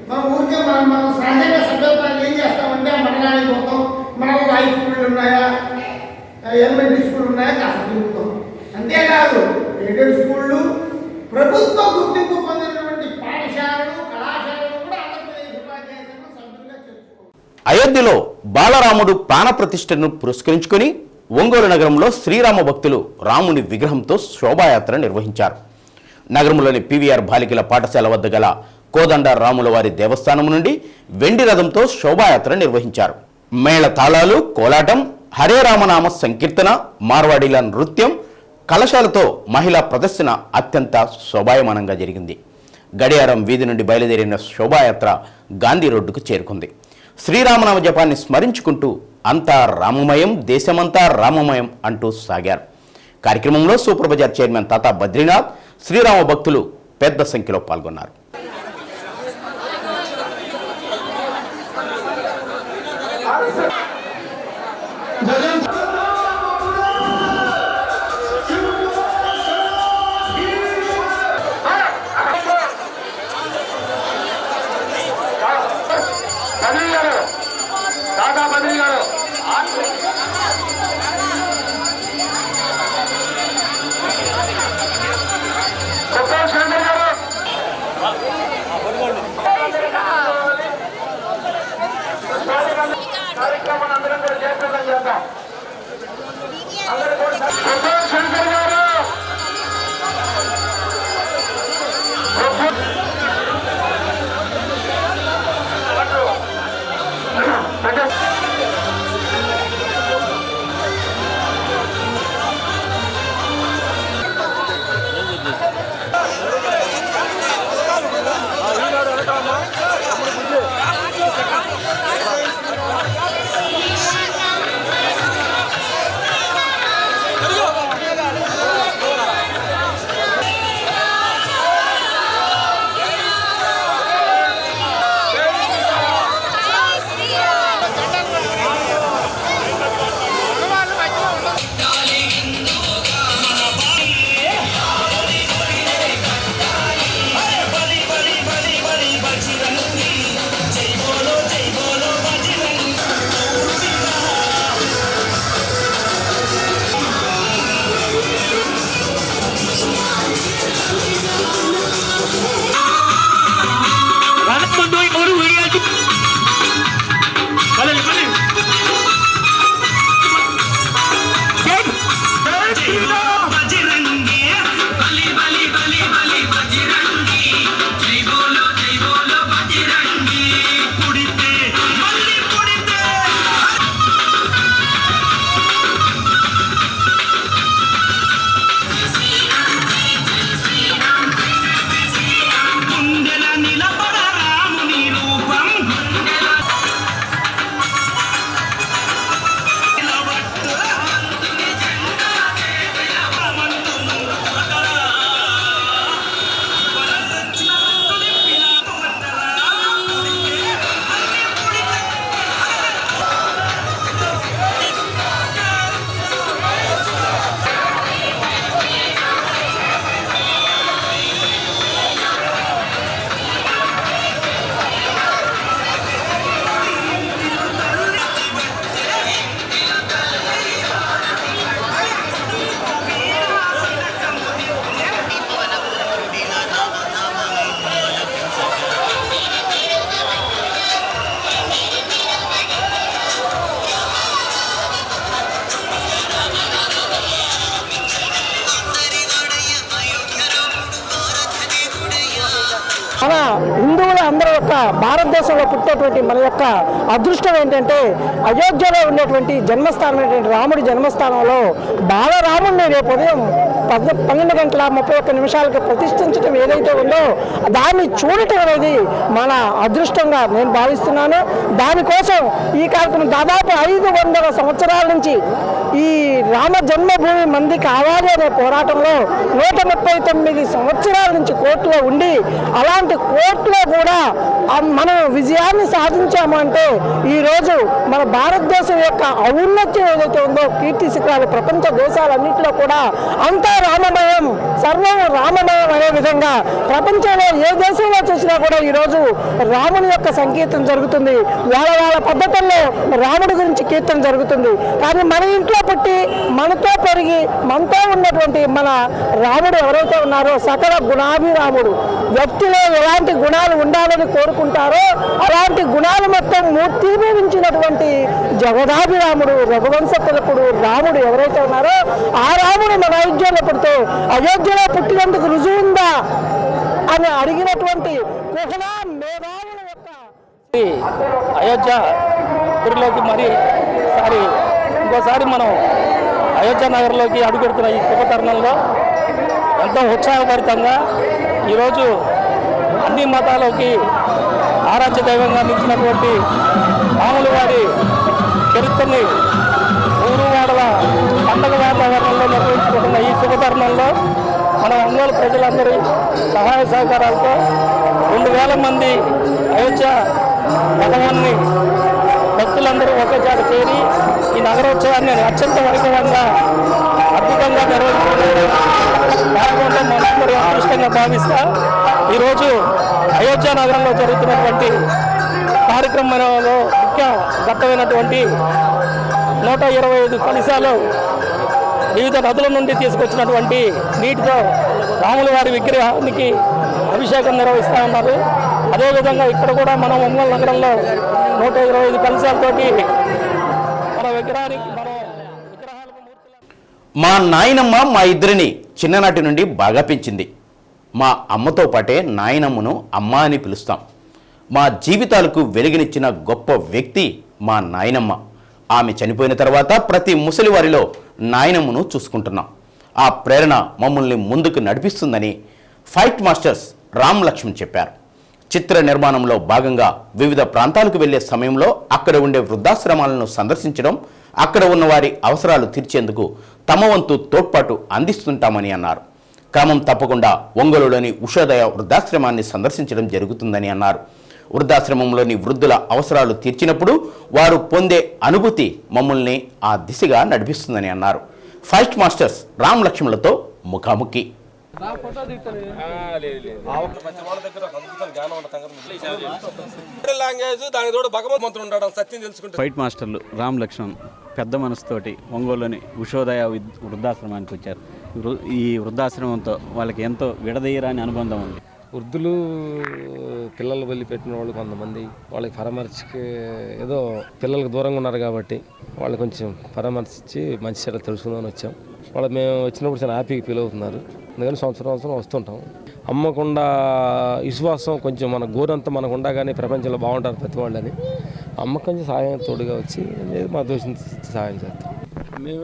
మన ఊరికే మనం సహజంగా సభ్యత్వాన్ని ఏం చేస్తామంటే మండలానికి పోతాం, మనకు హై స్కూళ్ళు ఉన్నాయా, ఎలిమెంటరీ స్కూళ్ళు ఉన్నాయా కాస్త తిరుగుతాం. అంతేకాదు ఎయిడెడ్ స్కూళ్ళు, ప్రభుత్వ గుర్తింపు పొందినటువంటి పాఠశాలలు, కళాశాలలు కూడా ఆంధ్రప్రదేశ్ ఉపాధ్యాయ సంఘం సభ్యులుగా చేర్చుకోవాలి. అయోధ్యలో బాలరాముడు ప్రాణప్రతిష్ఠను పురస్కరించుకొని ఒంగోలు నగరంలో శ్రీరామ భక్తులు రాముని విగ్రహంతో శోభాయాత్ర నిర్వహించారు. నగరంలోని పివిఆర్ బాలికల పాఠశాల వద్ద గల కోదండ రాముల వారి దేవస్థానం నుండి వెండి రథంతో శోభాయాత్ర నిర్వహించారు. మేళ తాళాలు, కోలాటం, హరే రామనామ సంకీర్తన, మార్వాడీల నృత్యం, కలశాలతో మహిళా ప్రదర్శన అత్యంత శోభాయమానంగా జరిగింది. గడియారం వీధి నుండి బయలుదేరిన శోభాయాత్ర గాంధీ రోడ్డుకు చేరుకుంది. శ్రీరామనామ జపాన్ని స్మరించుకుంటూ అంతా రామమయం, దేశమంతా రామమయం అంటూ సాగారు. కార్యక్రమంలో సూపర్ బజార్ చైర్మన్ తాతా బద్రీనాథ్, శ్రీరామ భక్తులు పెద్ద సంఖ్యలో పాల్గొన్నారు. మన హిందువుల అందరి యొక్క భారతదేశంలో పుట్టేటువంటి మన యొక్క అదృష్టం ఏంటంటే అయోధ్యలో ఉండేటువంటి జన్మస్థానం ఏంటంటే రాముడి జన్మస్థానంలో బాలరాముడిని రేపు ఉదయం 12:31 ప్రతిష్ఠించడం ఏదైతే ఉందో దాన్ని చూడటం అనేది మన అదృష్టంగా నేను భావిస్తున్నాను. దానికోసం ఈ కార్యక్రమం దాదాపు 500 సంవత్సరాల నుంచి ఈ రామ జన్మభూమి మంది కావాలి అనే పోరాటంలో 139 సంవత్సరాల నుంచి కోర్టులో ఉండి అలాంటి కోర్టులో కూడా మనం విజయాన్ని సాధించాము అంటే ఈరోజు మన భారతదేశం యొక్క ఔన్నత్యం ఏదైతే ఉందో కీర్తి శిఖరాలు ప్రపంచ దేశాలన్నింటిలో కూడా అంతా రామమయం, సర్వం రామమయం అనే విధంగా ప్రపంచంలో ఏ దేశంలో చూసినా కూడా ఈరోజు రాముని యొక్క సంకీర్తన జరుగుతుంది. వాళ్ళ పద్ధతుల్లో రాముడి గురించి కీర్తన జరుగుతుంది. కానీ మన ఇంట్లో పుట్టి మనతో పెరిగి మనతో ఉన్నటువంటి మన రాముడు ఎవరైతే ఉన్నారో సకల గుణాభిరాముడు, వ్యక్తిలో ఎలాంటి గుణాలు ఉండాలని కోరుకుంటారో అలాంటి గుణాలు మొత్తం మూర్తిభవించినటువంటి జగదాభిరాముడు, రఘువంశ తిలకుడు రాముడు ఎవరైతే ఉన్నారో ఆ రాముడు మన అయోధ్యలో పుడితే అయోధ్యలో పుట్టినందుకు రుజువు ఉందా అని అడిగినటువంటి కుహనా మేధావుల యొక్క అయోధ్య పురిలోకి ఇంకోసారి మనం అయోధ్య నగర్లోకి అడుగుపెడుతున్న ఈ శుభ తరుణంలో ఎంతో ఉత్సాహభరితంగా ఈరోజు అన్ని మతాలకి ఆరాధ్య దైవంగా నిలిచినటువంటి రాముల వారి చరిత్రని ఊరు వాడల పండగ వాతావరణంలో నిర్వహించుకుంటున్న ఈ శుభ తరుణంలో మన ఒంగోలు ప్రజలందరి సహాయ సహకారాలతో 2000 మంది అయోధ్య భగవాన్ని భక్తులందరూ ఒకే చాట చేరి ఈ నగరోత్సవాన్ని అత్యంత వైభవంగా అద్భుతంగా నిర్వహించుకుంటే మనందరూ అదృష్టంగా భావిస్తా ఈరోజు అయోధ్య నగరంలో జరుగుతున్నటువంటి కార్యక్రమంలో ముఖ్య ఘట్టమైనటువంటి 125 కలశాలు వివిధ నదుల నుండి తీసుకొచ్చినటువంటి నీటితో రాముల వారి విగ్రహానికి అభిషేకం నిర్వహిస్తూ ఉన్నారు. అదేవిధంగా ఇక్కడ కూడా మనం ఒంగోలు నగరంలో 125 కలశాలతోటి మన విగ్రహానికి మా నాయనమ్మ మా ఇద్దరిని చిన్ననాటి నుండి బాగా పెంచింది. మా అమ్మతో పాటే నాయనమ్మను అమ్మ అని పిలుస్తాం. మా జీవితాలకు వెలుగునిచ్చిన గొప్ప వ్యక్తి మా నాయనమ్మ. ఆమె చనిపోయిన తర్వాత ప్రతి ముసలివారిలో నాయనమ్మను చూసుకుంటున్నాం. ఆ ప్రేరణ మమ్మల్ని ముందుకు నడిపిస్తుందని ఫైట్ మాస్టర్స్ రామ్ లక్ష్మణ్ చెప్పారు. చిత్ర నిర్మాణంలో భాగంగా వివిధ ప్రాంతాలకు వెళ్లే సమయంలో అక్కడ ఉండే వృద్ధాశ్రమాలను సందర్శించడం, అక్కడ ఉన్న వారి అవసరాలు తీర్చేందుకు తమ వంతు తోడ్పాటు అందిస్తుంటామని అన్నారు. క్రమం తప్పకుండా ఒంగోలులోని ఉషోదయ వృద్ధాశ్రమాన్ని సందర్శించడం జరుగుతుందని అన్నారు. వృద్ధాశ్రమంలోని వృద్ధుల అవసరాలు తీర్చినప్పుడు వారు పొందే అనుభూతి మమ్మల్ని ఆ దిశగా నడిపిస్తుందని అన్నారు. ఫైట్ మాస్టర్స్ రామ్ లక్ష్మణులతో ముఖాముఖి. ఫైట్ మాస్టర్లు రామ్ లక్ష్మణ్ పెద్ద మనసుతోటి ఒంగోలులోని ఉషోదయ వృద్ధాశ్రమానికి వచ్చారు. ఈ వృద్ధాశ్రమంతో వాళ్ళకి ఎంతో విడదీయరాని అనుబంధం ఉంది. వృద్ధులు పిల్లలు వదిలిపెట్టిన వాళ్ళు కొంతమంది వాళ్ళకి పరామర్శకి ఏదో పిల్లలకు దూరంగా ఉన్నారు కాబట్టి వాళ్ళు కొంచెం పరామర్శించి మంచి చెడ్డ తెలుసుకుందామని వచ్చాం. వాళ్ళు మేము వచ్చినప్పుడు చాలా హ్యాపీగా ఫీల్ అవుతున్నారు. అందుకని సంవత్సరం వస్తుంటాం. అమ్మకుండా విశ్వాసం కొంచెం మన గోరంతా మనకు ఉండగానే ప్రపంచంలో బాగుంటారు ప్రతి వాళ్ళని. అమ్మ కొంచెం సహాయం తోడుగా వచ్చి మా దోషం సహాయం చేస్తాం.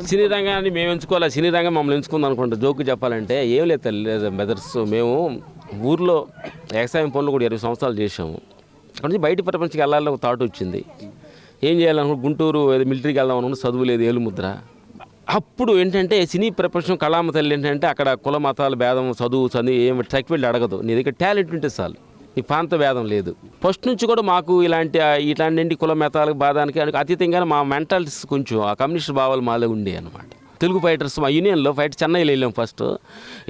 సినీ రంగాన్ని మేము ఎంచుకోవాలి, సినీ రంగం మమ్మల్ని ఎంచుకుందాం అనుకుంటే జోకు చెప్పాలంటే ఏం లేదు మెదర్స్. మేము ఊర్లో వ్యవసాయం పనులు కూడా 20 సంవత్సరాలు చేసాము. అక్కడి నుంచి బయట ప్రపంచంకి వెళ్ళాలని ఒక థాట్ వచ్చింది. ఏం చేయాలనుకుంటే గుంటూరు ఏదో మిలిటరీకి వెళ్దాం అనుకుంటే చదువు లేదు, ఏలుముద్ర. అప్పుడు ఏంటంటే సినీ ప్రపంచం కళామ తల్లి ఏంటంటే అక్కడ కుల మతాల భేదం చదువు ఏమి ట్రక్ వెళ్ళి అడగదు. నీ దగ్గర టాలెంట్ ఉంటే చాలు, ఈ ప్రాంత భేదం లేదు. ఫస్ట్ నుంచి కూడా మాకు ఇట్లాంటి కుల మతాలకు బాధానికి అతీతంగానే మా మెంటల్స్ కొంచెం ఆ కమ్యూనిస్ట్ భావాలు మాలో ఉండే అనమాట. తెలుగు ఫైటర్స్ మా యూనియన్లో చెన్నైలో వెళ్ళాం ఫస్ట్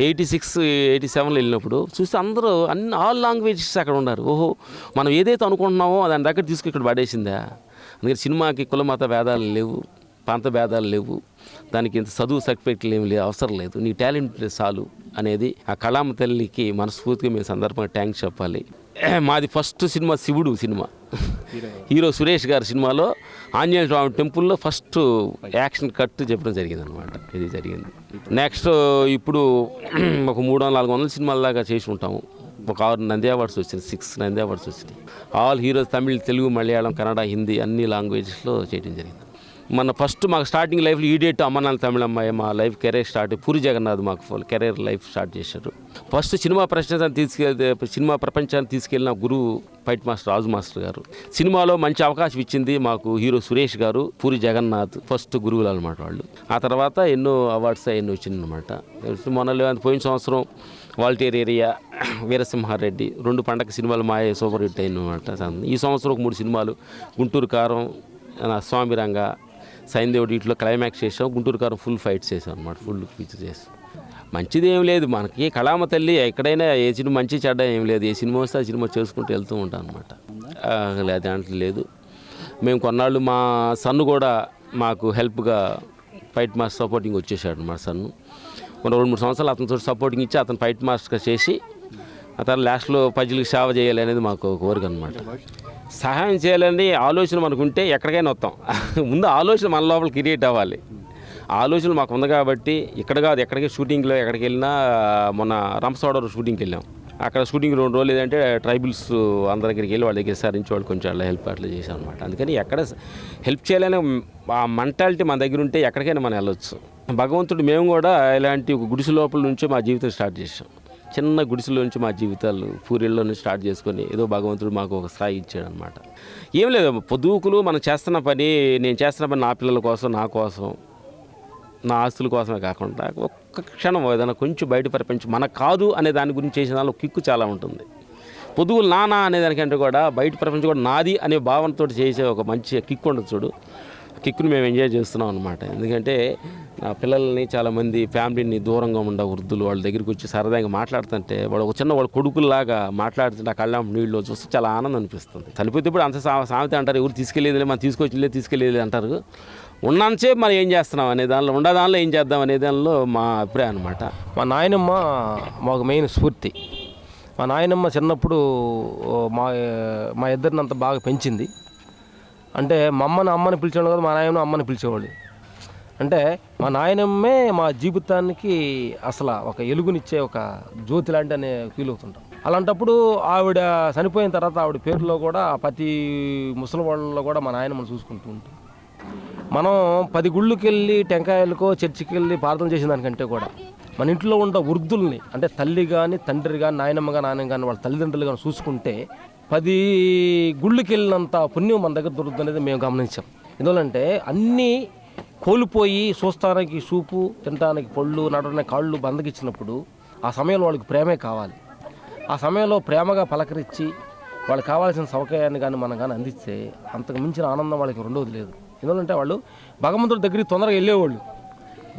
86, 87లో వెళ్ళినప్పుడు చూస్తే అందరూ ఆల్ లాంగ్వేజెస్ అక్కడ ఉన్నారు. ఓహో మనం ఏదైతే అనుకుంటున్నామో దాని దగ్గర తీసుకు ఇక్కడ పడేసిందా. అందుకని సినిమాకి కుల మత భేదాలు లేవు, ప్రాంత భేదాలు లేవు, దానికి ఇంత చదువు సర్టిఫికెట్లు ఏమి లేదు, అవసరం లేదు, నీ టాలెంట్ చాలు అనేది ఆ కళామ తల్లికి మనస్ఫూర్తిగా మేము సందర్భంగా థ్యాంక్స్ చెప్పాలి. మాది ఫస్ట్ సినిమా శివుడు సినిమా, హీరో సురేష్ గారి సినిమాలో ఆంజనేయ స్వామి టెంపుల్లో ఫస్ట్ యాక్షన్ కట్ చెప్పడం జరిగింది అనమాట. ఇది జరిగింది. నెక్స్ట్ ఇప్పుడు ఒక 300-400 సినిమాల దాకా చేసి ఉంటాము. ఒక 6 నంది అవార్డ్స్ వచ్చినాయి, 6 నంది అవార్డ్స్ వచ్చినాయి. ఆల్ హీరోస్ తమిళ్, తెలుగు, మలయాళం, కన్నడ, హిందీ అన్ని లాంగ్వేజెస్లో చేయడం జరిగింది. మన ఫస్ట్ మాకు స్టార్టింగ్ లైఫ్లో ఈడేట్ అమ్మనాన్న తమిళమ్మాయి మా life career start. Puri Jagannadh మాకు ఫుల్ కెరీర్ లైఫ్ స్టార్ట్ చేశారు. ఫస్ట్ సినిమా ప్రపంచాన్ని తీసుకెళ్ళిన గురువు ఫైట్ మాస్టర్ రాజు మాస్టర్ గారు. సినిమాలో మంచి అవకాశం ఇచ్చింది మాకు హీరో సురేష్ గారు, పూరి జగన్నాథ్ ఫస్ట్ గురువులు అనమాట వాళ్ళు. ఆ తర్వాత ఎన్నో అవార్డ్స్ ఎన్నో వచ్చిందనమాట. మొన్న పోయిన సంవత్సరం వాల్టేర్ ఏరియా, వీరసింహారెడ్డి 2 పండగ సినిమాలు మాయ సూపర్ హిట్ అయినమాట. ఈ సంవత్సరం ఒక 3 సినిమాలు, గుంటూరు కారం, స్వామి రంగ, సైందేవుడు, వీటిలో క్లైమాక్స్ చేసాం. గుంటూరు కారం ఫుల్ ఫైట్స్ చేసాం అనమాట, ఫుల్ పిక్చర్ చేసాం. మంచిది ఏం లేదు మనకి, కళామ తల్లి ఎక్కడైనా ఏ సినిమా మంచి చెడ్డ ఏం లేదు, ఏ సినిమా వస్తే ఆ సినిమా చేసుకుంటూ వెళ్తూ ఉంటాం అనమాట. దాంట్లో లేదు. మేము కొన్నాళ్ళు మా సన్ను కూడా మాకు హెల్ప్గా ఫైట్ మాస్టర్ సపోర్టింగ్ వచ్చేసాడు. మా సన్ను 2-3 సంవత్సరాలు అతనితో సపోర్టింగ్ ఇచ్చి అతను ఫైట్ మాస్టర్గా చేసి అతను లాస్ట్లో ప్రజలకు సేవ చేయాలి అనేది మాకు కోరిక అనమాట. సహాయం చేయాలని ఆలోచన మనకుంటే ఎక్కడికైనా వస్తాం. ముందు ఆలోచన మన లోపల క్రియేట్ అవ్వాలి. ఆలోచనలు మాకు ఉంది కాబట్టి ఇక్కడ కాదు, ఎక్కడికి షూటింగ్లో ఎక్కడికి వెళ్ళినా, మొన్న రంపసోడవరం షూటింగ్కి వెళ్ళాం. అక్కడ షూటింగ్ 2 రోజులు ఏదంటే ట్రైబల్స్ అందరి దగ్గరికి వెళ్ళి వాళ్ళ దగ్గర సరించి వాళ్ళు కొంచెం అలా హెల్ప్ అట్లా చేశాం అనమాట. అందుకని ఎక్కడ హెల్ప్ చేయాలనే ఆ మెంటాలిటీ మన దగ్గర ఉంటే ఎక్కడికైనా మనం వెళ్ళొచ్చు. భగవంతుడు మేము కూడా ఇలాంటి ఒక గుడిసె లోపల నుంచి మా జీవితం స్టార్ట్ చేసాం. చిన్న గుడిసెలో నుంచి మా జీవితాలు పూరిల్లో నుంచి స్టార్ట్ చేసుకొని ఏదో భగవంతుడు మాకు ఒక స్థాయి ఇచ్చాడు అనమాట. ఏం లేదు, పొద్దుకులు మనం చేస్తున్న పని, నేను చేస్తున్న పని నా పిల్లల కోసం, నా కోసం, నా ఆస్తుల కోసమే కాకుండా ఒక్క క్షణం ఏదైనా కొంచెం బయట ప్రపంచం మనకు కాదు అనే దాని గురించి చేసిన దానిలో కిక్కు చాలా ఉంటుంది. పొద్దుగులు నానా అనే దానికంటే కూడా బయట ప్రపంచం కూడా నాది అనే భావనతో చేసే ఒక మంచి కిక్కు ఉండదు చూడు. కిక్కుని మేము ఎంజాయ్ చేస్తున్నాం అనమాట. ఎందుకంటే నా పిల్లల్ని చాలామంది ఫ్యామిలీని దూరంగా ఉండే వృద్ధులు వాళ్ళ దగ్గరికి వచ్చి సరదాగా మాట్లాడుతుంటే వాళ్ళ కొడుకుల్లాగా మాట్లాడుతుంటే ఆ కళ్ళ నీళ్ళు చూస్తే చాలా ఆనందం అనిపిస్తుంది. చనిపోతే ఇప్పుడు అంత సామెత అంటారు, ఎవరు తీసుకెళ్ళేది మనం తీసుకెళ్ళేది అంటారు. ఉన్నంతసేపు మనం ఏం చేస్తున్నాం అనే దానిలో, దానిలో ఏం చేద్దాం అనే దానిలో మా అభిప్రాయం అనమాట. మా నాయనమ్మ మాకు మెయిన్ స్ఫూర్తి. మా నాయనమ్మ చిన్నప్పుడు మా ఇద్దరిని అంత బాగా పెంచింది. అంటే మా అమ్మని పిలిచేవాళ్ళు కదా, మా నాయన అమ్మని పిలిచేవాళ్ళు. అంటే మా నాయనమ్మే మా జీవితానికి అసలు ఒక ఎలుగునిచ్చే ఒక జ్యోతి లాంటి అనే ఫీల్ అవుతుంటాం. అలాంటప్పుడు ఆవిడ చనిపోయిన తర్వాత ఆవిడ పేరులో కూడా ప్రతి ముసలి వాళ్ళలో కూడా మా నాయనమ్మని చూసుకుంటూ ఉంటాం. మనం 10 గుళ్ళకి వెళ్ళి టెంకాయలకో చర్చికి వెళ్ళి ప్రార్థన చేసిన దానికంటే కూడా మన ఇంట్లో ఉన్న వృద్ధుల్ని, అంటే తల్లి కానీ తండ్రి కానీ నాయనమ్మ కానీ వాళ్ళ తల్లిదండ్రులు కానీ చూసుకుంటే 10 గుళ్ళకి వెళ్ళినంత పుణ్యం మన దగ్గర దొరుకుతుంది అనేది మేము గమనించాం. ఎందుకంటే అన్నీ కోల్పోయి చూస్తానికి చూపు, తినడానికి పళ్ళు, నడవడానికి కాళ్ళు బందకిచ్చినప్పుడు ఆ సమయంలో వాళ్ళకి ప్రేమే కావాలి. ఆ సమయంలో ప్రేమగా పలకరించి వాళ్ళకి కావాల్సిన సౌకర్యాన్ని కానీ మనం కానీ అందిస్తే అంతకు మించిన ఆనందం వాళ్ళకి రెండోది లేదు. ఎందుకంటే వాళ్ళు భగవంతుడి దగ్గరికి తొందరగా వెళ్ళేవాళ్ళు.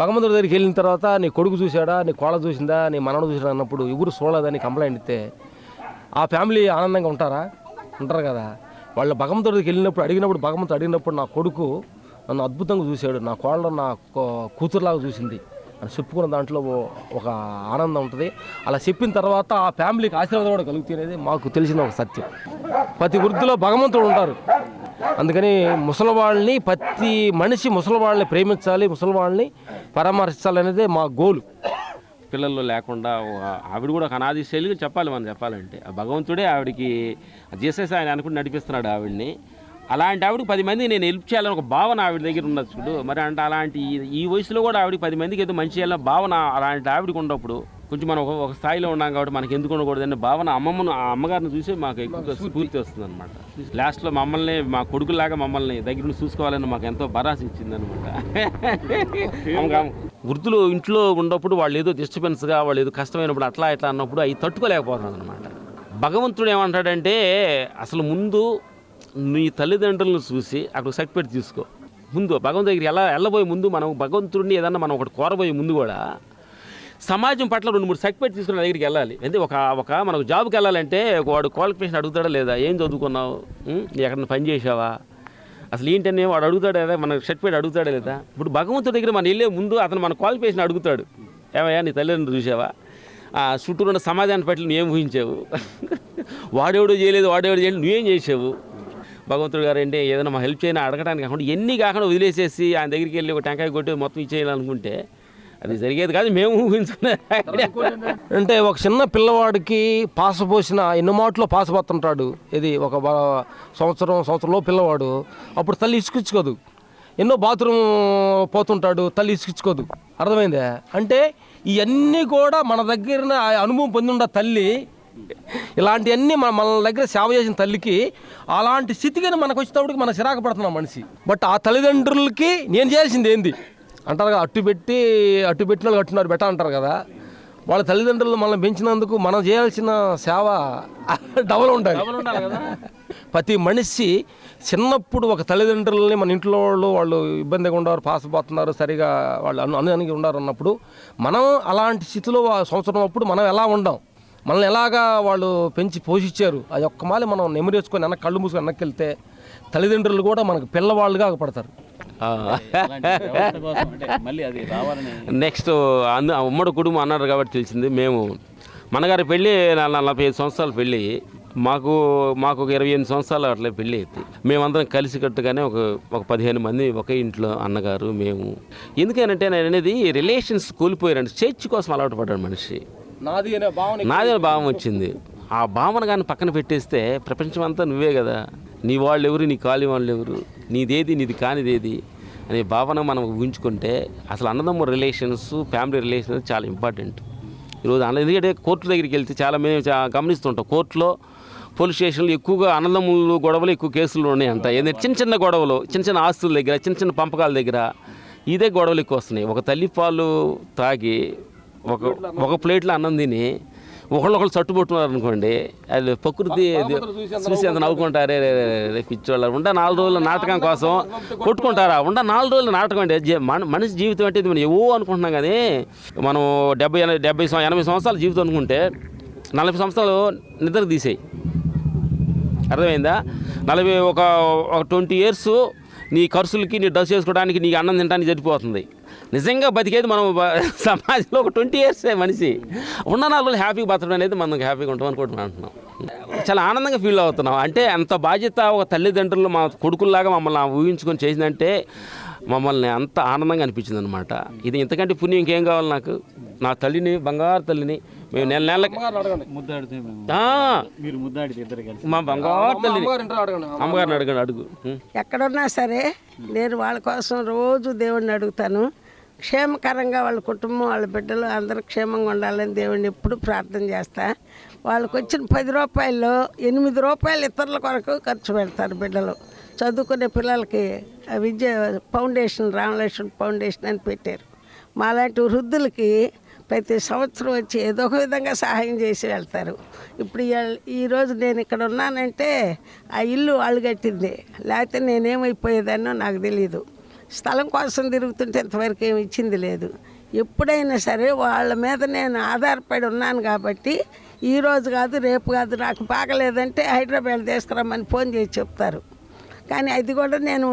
భగవంతుడి దగ్గరికి వెళ్ళిన తర్వాత నీ కొడుకు చూశాడా, నీ కోళ్ళ చూసిందా, నీ మనవడు చూసాడా అన్నప్పుడు ఎవరు చూడలేదని కంప్లైంట్ ఇస్తే ఆ ఫ్యామిలీ ఆనందంగా ఉంటారు కదా. వాళ్ళు భగవంతుడి దగ్గరికి వెళ్ళినప్పుడు భగవంతుడు అడిగినప్పుడు నా కొడుకు నన్ను అద్భుతంగా చూశాడు, నా కోళ్ళ నా కూతురులాగా చూసింది అని చెప్పుకున్న దాంట్లో ఒక ఆనందం ఉంటుంది. అలా చెప్పిన తర్వాత ఆ ఫ్యామిలీకి ఆశీర్వాదం కూడా కలుగుతున్నది మాకు తెలిసిన ఒక సత్యం. ప్రతి వృద్ధిలో భగవంతుడు ఉంటారు. అందుకని ముసలివాళ్ళని, ప్రతి మనిషి ముసలివాళ్ళని ప్రేమించాలి, ముసలివాళ్ళని పరామర్శించాలనేదే మా గోలు. పిల్లలు లేకుండా ఆవిడ కూడా ఒక అనాది శైలిగా చెప్పాలంటే ఆ భగవంతుడే ఆవిడకి చేసేసి ఆయన అనుకుని నడిపిస్తున్నాడు ఆవిడని. అలాంటి ఆవిడకి 10 మంది నేను హెల్ప్ చేయాలని ఒక భావన ఆవిడ దగ్గర ఉన్నది చూడు. మరి అంటే అలాంటి ఈ వయసులో కూడా ఆవిడకి 10 మందికి ఏదో మంచి చేయాలని భావన అలాంటి ఆవిడకి ఉన్నప్పుడు కొంచెం మనం ఒక స్థాయిలో ఉన్నాం కాబట్టి మనకి ఎందుకు ఉండకూడదని భావన అమ్మగారిని చూసి మాకు ఎక్కువ స్ఫూర్తి వస్తుంది అనమాట. లాస్ట్లో మమ్మల్ని మా కొడుకులాగా మమ్మల్ని దగ్గర నుంచి చూసుకోవాలని మాకు ఎంతో భరోసా ఇచ్చిందనమాట. వృద్ధులు ఇంట్లో ఉన్నప్పుడు వాళ్ళు ఏదో డిస్టర్బెన్స్గా, వాళ్ళు ఏదో కష్టమైనప్పుడు అట్లా ఇట్లా అన్నప్పుడు అవి తట్టుకోలేకపోతున్నారు అనమాట. భగవంతుడు ఏమంటాడంటే అసలు ముందు నీ తల్లిదండ్రులను చూసి అక్కడ సర్టిఫికేట్ తీసుకో. ముందు భగవంతుడి దగ్గరికి వెళ్ళబోయే ముందు మనం భగవంతుడిని ఏదన్నా మనం ఒకటి కోరబోయే ముందు కూడా సమాజం పట్ల 2-3 సర్టిఫికేట్ తీసుకుని దగ్గరికి వెళ్ళాలి. అంటే ఒక మనకు జాబ్కి వెళ్ళాలంటే వాడు క్వాలిఫికేషన్ అడుగుతాడా లేదా, ఏం చదువుకున్నావు, ఎక్కడన్నా పని చేసావా, అసలు ఏంటనే వాడు అడుగుతాడా లేదా, మన సర్టిఫికేట్ అడుగుతాడా లేదా. ఇప్పుడు భగవంతుడి దగ్గర మనం వెళ్ళే ముందు అతను మన క్వాలిఫికేషన్ అడుగుతాడు. ఏమయ్యా నీ తల్లిదండ్రులు చూసావా, చుట్టూ ఉన్న సమాజాన్ని పట్ల నువ్వేం ఊహించావు, వాడెవడో చేయలేదు నువ్వేం చేసావు. భగవంతుడు గారు అంటే ఏదైనా మా హెల్ప్ చేయని అడగడానికి కాకుండా ఎన్ని కాకుండా వదిలేసేసి ఆయన దగ్గరికి వెళ్ళి ఒక టెంకాయ కొట్టి మొత్తం ఇచ్చేయాలనుకుంటే అది జరిగేది కాదు, మేము ఊహించుకునే అంటే ఒక చిన్న పిల్లవాడికి పాస పోసిన ఎన్నో మాటలో పాస పోతుంటాడు. ఇది ఒక సంవత్సరంలో పిల్లవాడు, అప్పుడు తల్లి ఇసుకించుకోదు. ఎన్నో బాత్రూమ్ పోతుంటాడు, తల్లి ఇసుకించుకోదు. అర్థమైందా? అంటే ఇవన్నీ కూడా మన దగ్గర అనుభవం పొందిండ తల్లి ఇలాంటివన్నీ మన దగ్గర సేవ చేసిన తల్లికి అలాంటి స్థితిగానే మనకు వచ్చేటప్పటికి మనం చిరాకు పడుతున్నాం మనిషి. బట్ ఆ తల్లిదండ్రులకి నేను చేయాల్సింది ఏంది అంటారు కదా, అట్టు పెట్టిన వాళ్ళు కట్టున్నారు బెట్ట అంటారు కదా. వాళ్ళ తల్లిదండ్రులు మనల్ని పెంచినందుకు మనం చేయాల్సిన సేవ డబల్ ఉండాలి. ప్రతి మనిషి చిన్నప్పుడు ఒక తల్లిదండ్రులని మన ఇంట్లో వాళ్ళు ఇబ్బందిగా ఉండరు, పాసపోతున్నారు, సరిగా వాళ్ళు అనునికి ఉండరు అన్నప్పుడు మనం అలాంటి స్థితిలో సంవత్సరం అప్పుడు మనం ఎలా ఉండాం, మనల్ని ఎలాగా వాళ్ళు పెంచి పోషించారు, అది ఒక్కమాలి మనం నెమరేసుకొని వెనక్కి కళ్ళు మూసుకొని వెనక్కి వెళ్తే తల్లిదండ్రులు కూడా మనకు పిల్లవాళ్ళుగా పడతారు. నెక్స్ట్ ఉమ్మడి కుటుంబం అన్నారు కాబట్టి తెలిసింది. మేము మనగారి పెళ్ళి 45 సంవత్సరాల పెళ్ళి, మాకు ఒక 28 సంవత్సరాలు అట్లా పెళ్ళి అయితే మేమందరం కలిసికట్టుగానే ఒక 15 మంది ఒకే ఇంట్లో, అన్నగారు మేము. ఎందుకనంటే నేను అనేది రిలేషన్స్ కూలిపోయారండి. చర్చ్ కోసం అలవాటు పడ్డాడు మనిషి. నాది అనే భావం వచ్చింది. ఆ భావన కానీ పక్కన పెట్టేస్తే ప్రపంచం అంతా నువ్వే కదా, నీ వాళ్ళు ఎవరు, నీ కాలి వాళ్ళు ఎవరు, నీదేది నీది కానిదేది అనే భావన మనం ఊహించుకుంటే అసలు అన్నదమ్ముల రిలేషన్స్, ఫ్యామిలీ రిలేషన్స్ చాలా ఇంపార్టెంట్ ఈరోజు. ఎందుకంటే కోర్టు దగ్గరికి వెళ్తే చాలా మేము గమనిస్తుంటాం, కోర్టులో పోలీస్ స్టేషన్లు ఎక్కువగా అన్నదమ్ములు గొడవలు ఎక్కువ కేసులు ఉన్నాయంట. ఏంటంటే చిన్న గొడవలు, చిన్న ఆస్తుల దగ్గర, చిన్న పంపకాల దగ్గర ఇదే గొడవలు ఎక్కువ వస్తున్నాయి. ఒక తల్లి పాలు తాగి ఒక ప్లేట్లో అన్నం తిని ఒకళ్ళు చట్టుబట్టున్నారు అనుకోండి, అది ప్రకృతి చూసి అంత నవ్వుకుంటారే పిచ్చోళ్ళు. 4 రోజుల నాటకం కోసం కొట్టుకుంటారా? 4 రోజుల నాటకం అంటే మనిషి జీవితం అంటే మనం ఏవో అనుకుంటున్నాం. కానీ మనం 80 సంవత్సరాల జీవితం అనుకుంటే 40 సంవత్సరాలు నిద్ర తీసేయి. అర్థమైందా? ఒక 20 years నీ ఖర్చులకి, నీ డ్రెస్ చేసుకోవడానికి, నీకు అన్నం తినడానికి సరిపోతుంది. నిజంగా బతికేది మనం సమాజంలో ఒక 20 years మనిషి. 4 రోజులు హ్యాపీగా బతకడం అనేది మనం హ్యాపీగా ఉంటాం అనుకుంటున్నాం. చాలా ఆనందంగా ఫీల్ అవుతున్నాం. అంటే అంత బాధ్యత ఒక తల్లిదండ్రులు మా కొడుకుల్లాగా మమ్మల్ని ఊహించుకొని చేసిందంటే మమ్మల్ని అంత ఆనందంగా అనిపించింది అనమాట. ఇది ఇంతకంటే పుణ్యం ఇంకేం కావాలి నాకు? నా తల్లిని, బంగారు తల్లిని మేము నెలకి మా బంగారు తల్లిని అమ్మగారిని అడుగు. ఎక్కడున్నా సరే నేను వాళ్ళ కోసం రోజు దేవుడిని అడుగుతాను. క్షేమకరంగా వాళ్ళ కుటుంబం, వాళ్ళ బిడ్డలు అందరూ క్షేమంగా ఉండాలని దేవుడిని ఎప్పుడు ప్రార్థన చేస్తా. వాళ్ళకి వచ్చిన 10 రూపాయల్లో 8 రూపాయలు ఇతరుల కొరకు ఖర్చు పెడతారు బిడ్డలు. చదువుకునే పిల్లలకి విద్య ఫౌండేషన్, రామలక్ష్మణ్ ఫౌండేషన్ అని పెట్టారు. మాలాంటి వృద్ధులకి ప్రతి సంవత్సరం వచ్చి ఏదో ఒక విధంగా సహాయం చేసి వెళ్తారు. ఇప్పుడు ఈరోజు నేను ఇక్కడ ఉన్నానంటే ఆ ఇల్లు వాళ్ళు కట్టింది, లేకపోతే నేనేమైపోయేదాన్నో నాకు తెలియదు. స్థలం కోసం తిరుగుతుంటే ఇంతవరకు ఏమి ఇచ్చింది లేదు. ఎప్పుడైనా సరే వాళ్ళ మీద నేను ఆధారపడి ఉన్నాను కాబట్టి ఈరోజు కాదు, రేపు కాదు, నాకు బాగలేదంటే హైదరాబాద్ తీసుకురమ్మని ఫోన్ చేసి చెప్తారు. కానీ అది కూడా నేను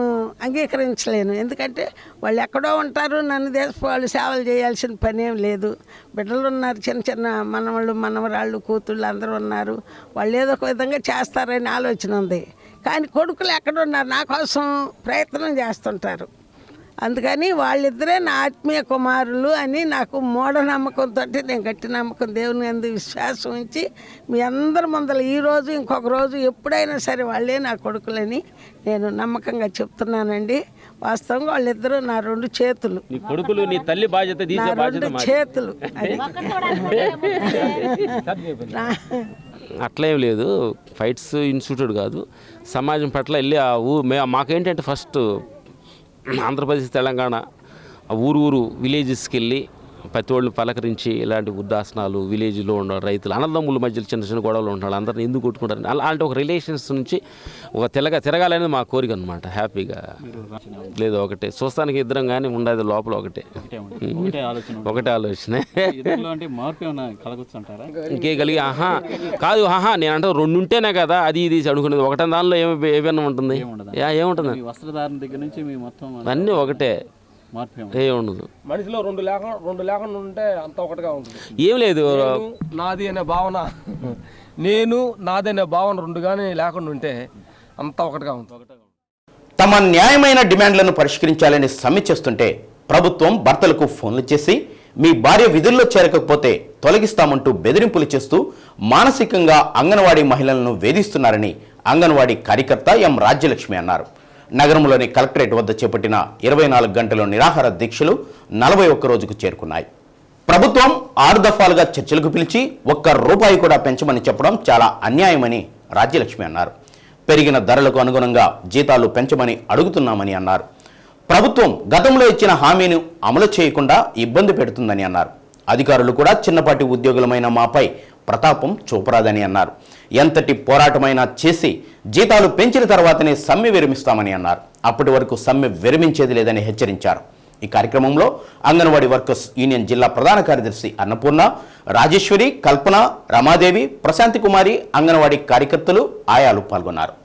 అంగీకరించలేను. ఎందుకంటే వాళ్ళు ఎక్కడో ఉంటారు, నన్ను వాళ్ళు సేవలు చేయాల్సిన పని ఏం లేదు. బిడ్డలు ఉన్నారు, చిన్న మనవాళ్ళు, మనవరాళ్ళు, కూతుళ్ళు అందరూ ఉన్నారు. వాళ్ళు ఏదో ఒక విధంగా చేస్తారని ఆలోచన ఉంది. కానీ కొడుకులు ఎక్కడున్నారు, నా కోసం ప్రయత్నం చేస్తుంటారు. అందుకని వాళ్ళిద్దరే నా ఆత్మీయ కుమారులు అని నాకు మూఢనమ్మకంతో, నేను గట్టి నమ్మకం, దేవుని అందు విశ్వాసం ఉంచి మీ అందరి ముందర ఈరోజు ఇంకొక రోజు ఎప్పుడైనా సరే వాళ్ళే నా కొడుకులని నేను నమ్మకంగా చెప్తున్నానండి. వాస్తవంగా వాళ్ళిద్దరూ నా 2 చేతులు. నీ కొడుకులు, నీ తల్లి బాధ్యత, నా 2 చేతులు. అట్లేం లేదు, ఫైట్స్ ఇన్స్టిట్యూట్ కాదు, సమాజం పట్ల వెళ్ళి ఆ మాకేంటంటే ఫస్ట్ ఆంధ్రప్రదేశ్, తెలంగాణ ఆ ఊరు విలేజెస్కి వెళ్ళి ప్రతి వాళ్ళు పలకరించి ఇలాంటి వృద్ధాసనాలు, విలేజ్లో ఉన్న రైతులు, అన్నదమ్ముల మధ్యలో చిన్న గొడవలు ఉంటారు, అందరిని ఎందుకు కొట్టుకుంటారు, అలాంటి ఒక రిలేషన్స్ నుంచి ఒక తిరగాలనేది మా కోరిక అనమాట. హ్యాపీగా లేదు, ఒకటే చూస్తానికి ఇద్దరం కానీ ఉండేది లోపల ఒకటే ఆలోచన. ఇంకే కలిగి కాదు, నేను అంటే 2 ఉంటేనే కదా అది ఇది అనుకునేది. ఒకటే దానిలో ఏమైనా ఉంటుంది, ఏముంటుంది, వస్త్రధారణ దగ్గర నుంచి అన్నీ ఒకటే, ఏముండదు. మనిషిలో 2 లేకుండా ఉంటే అంత ఒకటిగా ఉంటుంది. ఏం లేదు, నాది అనే భావన, నేను నాది అనే భావన 2 కానీ లేకుండా ఉంటే అంత ఒకటిగా ఉంటుంది. తమ న్యాయమైన డిమాండ్లను పరిష్కరించాలని సమ్మె చేస్తుంటే ప్రభుత్వం భర్తలకు ఫోన్లు చేసి మీ భార్య విధుల్లో చేరకపోతే తొలగిస్తామంటూ బెదిరింపులు చేస్తూ మానసికంగా అంగన్వాడీ మహిళలను వేధిస్తున్నారని అంగన్వాడీ కార్యకర్త ఎం రాజ్యలక్ష్మి అన్నారు. నగరంలోని కలెక్టరేట్ వద్ద చేపట్టిన 24 గంటల నిరాహార దీక్షలు 41 రోజుకు చేరుకున్నాయి. ప్రభుత్వం 6 దఫాలుగా చర్చలకు పిలిచి ₹1 కూడా పెంచమని చెప్పడం చాలా అన్యాయమని రాజ్యలక్ష్మి అన్నారు. పెరిగిన ధరలకు అనుగుణంగా జీతాలు పెంచమని అడుగుతున్నామని అన్నారు. ప్రభుత్వం గతంలో ఇచ్చిన హామీని అమలు చేయకుండా ఇబ్బంది పెడుతుందని అన్నారు. అధికారులు కూడా చిన్నపాటి ఉద్యోగులమైన మాపై ప్రతాపం చూపరాదని అన్నారు. ఎంతటి పోరాటమైనా చేసి జీతాలు పెంచిన తర్వాతనే సమ్మె విరమిస్తామని అన్నారు. అప్పటి వరకు సమ్మె విరమించేది లేదని హెచ్చరించారు. ఈ కార్యక్రమంలో అంగన్వాడీ వర్కర్స్ యూనియన్ జిల్లా ప్రధాన కార్యదర్శి అన్నపూర్ణ, రాజేశ్వరి, కల్పన, రమాదేవి, ప్రశాంతి కుమారి, అంగన్వాడీ కార్యకర్తలు, ఆయాలు పాల్గొన్నారు.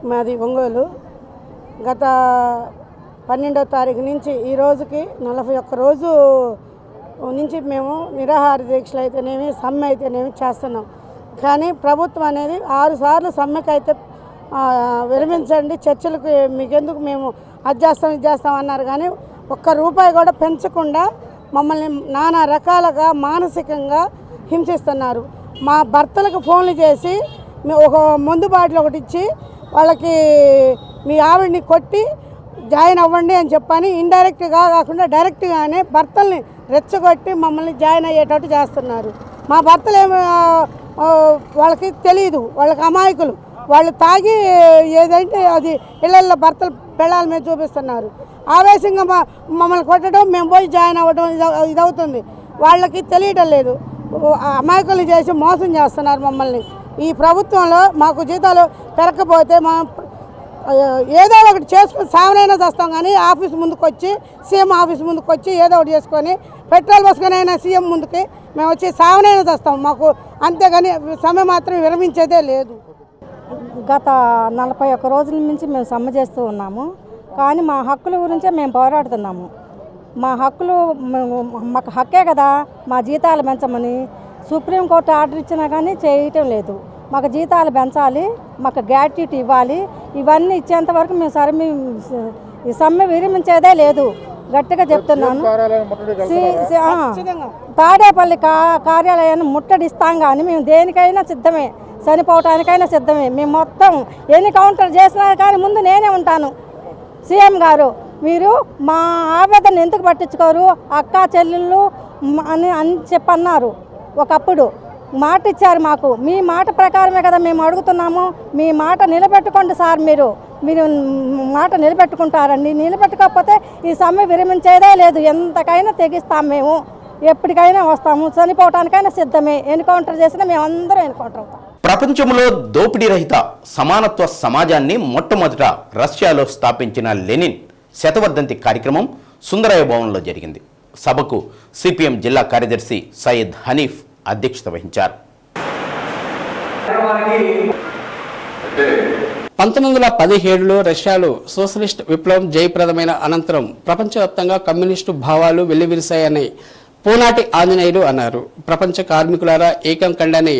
మాది ఒంగోలు. గత 12వ తారీఖు నుంచి ఈ రోజుకి 41 రోజు నుంచి మేము నిరాహార దీక్షలు అయితేనేమి సమ్మె అయితేనేమి చేస్తున్నాం. కానీ ప్రభుత్వం అనేది 6 సార్లు సమ్మెకి అయితే విరమించండి, చర్చలకు మీకెందుకు మేము అది చేస్తాం ఇది చేస్తాం అన్నారు. కానీ ₹1 కూడా పెంచకుండా మమ్మల్ని నానా రకాలుగా మానసికంగా హింసిస్తున్నారు. మా భర్తలకు ఫోన్లు చేసి ఒక మందు బాటిల్ ఒకటి ఇచ్చి వాళ్ళకి మీ ఆవిడని కొట్టి జాయిన్ అవ్వండి అని చెప్పని ఇండైరెక్ట్గా కాకుండా డైరెక్ట్గానే భర్తల్ని రెచ్చగొట్టి మమ్మల్ని జాయిన్ అయ్యేటట్టు చేస్తున్నారు. మా భర్తలు ఏమి వాళ్ళకి తెలియదు, వాళ్ళకి అమాయకులు. వాళ్ళు తాగి ఏదంటే అది ఇళ్ళల్లో భర్తలు పెళ్ళాల మీద చూపిస్తున్నారు. ఆవేశంగా మమ్మల్ని కొట్టడం, మేము పోయి జాయిన్ అవ్వడం ఇదవుతుంది. వాళ్ళకి తెలియటం లేదు. అమాయకులు చేసి మోసం చేస్తున్నారు మమ్మల్ని. ఈ ప్రభుత్వంలో మాకు జీతాలు పెరగకపోతే మా ఏదో ఒకటి చేసుకుని సావనైనా చేస్తాం. కానీ ఆఫీస్ ముందుకు వచ్చి సీఎం ఆఫీస్ ముందుకు వచ్చి ఏదో ఒకటి చేసుకొని పెట్రోల్ బస్సుకనైనా సీఎం ముందుకి మేము వచ్చి సావనైనా చేస్తాం. మాకు అంతేగాని సమ్మె మాత్రం విరమించేదే లేదు. గత 41 రోజుల నుంచి మేము సమ్మె చేస్తూ ఉన్నాము. కానీ మా హక్కుల గురించే మేము పోరాడుతున్నాము. మా హక్కులు మాకు హక్కే కదా మా జీతాలు పెంచమని సుప్రీంకోర్టు ఆర్డర్ ఇచ్చినా కానీ చేయటం లేదు. మాకు జీతాలు పెంచాలి, మాకు గ్రాట్యుటీ ఇవ్వాలి. ఇవన్నీ ఇచ్చేంత వరకు మేము ఈ సమ్మె విరమించేదే లేదు. గట్టిగా చెప్తున్నాను. తాడేపల్లి కార్యాలయాన్ని ముట్టడిస్తాం. కానీ మేము దేనికైనా సిద్ధమే, చనిపోవటానికైనా సిద్ధమే. మేము మొత్తం ఎన్ని కౌంటర్ చేసినా కానీ ముందు నేనే ఉంటాను. సీఎం గారు మీరు మా ఆవేదన ఎందుకు పట్టించుకోరు, అక్క చెల్లెళ్ళు అని చెప్పన్నారు. ఒకప్పుడు మాట ఇచ్చారు మాకు. మీ మాట ప్రకారమే కదా మేము అడుగుతున్నాము. మీ మాట నిలబెట్టుకోండి సార్. మీరు మాట నిలబెట్టుకుంటారండి. నిలబెట్టుకోకపోతే ఈ సమ్మె విరమించేదే లేదు. ఎంతకైనా తెగిస్తాం మేము, ఎప్పటికైనా వస్తాము, చనిపోవటానికైనా సిద్ధమే. ఎన్కౌంటర్ చేసినా మేము అందరం ఎన్కౌంటర్ అవుతాం. ప్రపంచంలో దోపిడీ రహిత సమానత్వ సమాజాన్ని మొట్టమొదట రష్యాలో స్థాపించిన లెనిన్ శతవర్ధంతి కార్యక్రమం సుందరయ్య భవన్లో జరిగింది. సభకు సిపిఎం జిల్లా కార్యదర్శి సయ్యద్ హనీఫ్ అధ్యక్షత వహించారు. 1917లో రష్యాలో సోషలిస్ట్ విప్లవం జయప్రదమైన అనంతరం ప్రపంచవ్యాప్తంగా కమ్యూనిస్టు భావాలు వెల్లివిరిశాయని పోనాటి ఆంజనేయులు అన్నారు. ప్రపంచ కార్మికులారా ఏకం కండని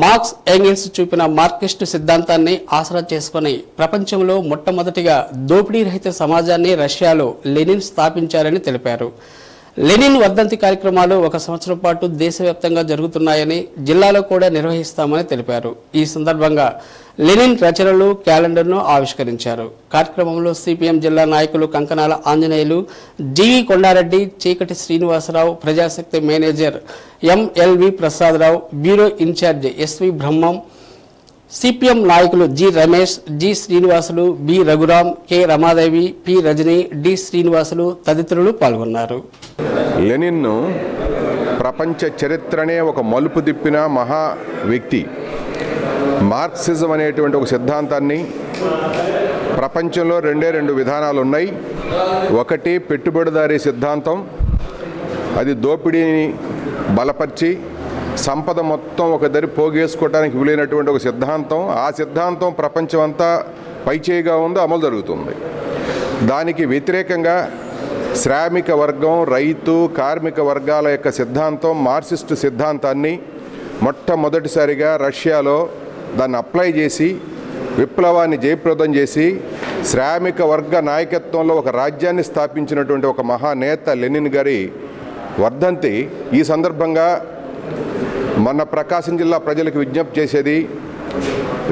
మార్క్స్ ఎంగిల్స్ చూపిన మార్క్సిస్టు సిద్ధాంతాన్ని ఆసరా చేసుకుని ప్రపంచంలో మొట్టమొదటిగా దోపిడీ రహిత సమాజాన్ని రష్యాలో లెనిన్ స్థాపించారని తెలిపారు. లెనిన్ వర్ధంతి కార్యక్రమాలు 1 సంవత్సరం పాటు దేశవ్యాప్తంగా జరుగుతున్నాయని, జిల్లాలో కూడా నిర్వహిస్తామని తెలిపారు. ఈ సందర్భంగా లెనిన్ రచనలు, క్యాలెండర్ను ఆవిష్కరించారు. కార్యక్రమంలో సిపిఎం జిల్లా నాయకులు Kankanala Anjaneyulu, GV Kondareddy, Cheekati Srinivasarao, Prajasakti manager MLV Prasadarao, bureau incharge SV Brahmam, CPM నాయకులు G Ramesh, G Srinivasulu, B Raghuram, K Ramadevi, P Rajani, D Srinivasulu తదితరులు పాల్గొన్నారు. లెనిన్ను ప్రపంచ చరిత్రనే ఒక మలుపు తిప్పిన మహా వ్యక్తి. మార్క్సిజం అనేటువంటి ఒక సిద్ధాంతాన్ని ప్రపంచంలో 2 విధానాలు ఉన్నాయి. ఒకటి పెట్టుబడిదారీ సిద్ధాంతం, అది దోపిడీని బలపరిచి సంపద మొత్తం ఒక దరి పోగేసుకోవడానికి వీలైనటువంటి ఒక సిద్ధాంతం. ఆ సిద్ధాంతం ప్రపంచం అంతా పైచేయిగా ఉందో అమలు జరుగుతుంది. దానికి వ్యతిరేకంగా శ్రామిక వర్గం, రైతు, కార్మిక వర్గాల యొక్క సిద్ధాంతం, మార్క్సిస్ట్ సిద్ధాంతాన్ని మొట్టమొదటిసారిగా రష్యాలో దాన్ని అప్లై చేసి విప్లవాన్ని జయప్రదం చేసి శ్రామిక వర్గ నాయకత్వంలో ఒక రాజ్యాన్ని స్థాపించినటువంటి ఒక మహానేత లెనిన్ గారి వర్ధంతి. ఈ సందర్భంగా మన ప్రకాశం జిల్లా ప్రజలకు విజ్ఞప్తి చేసేది,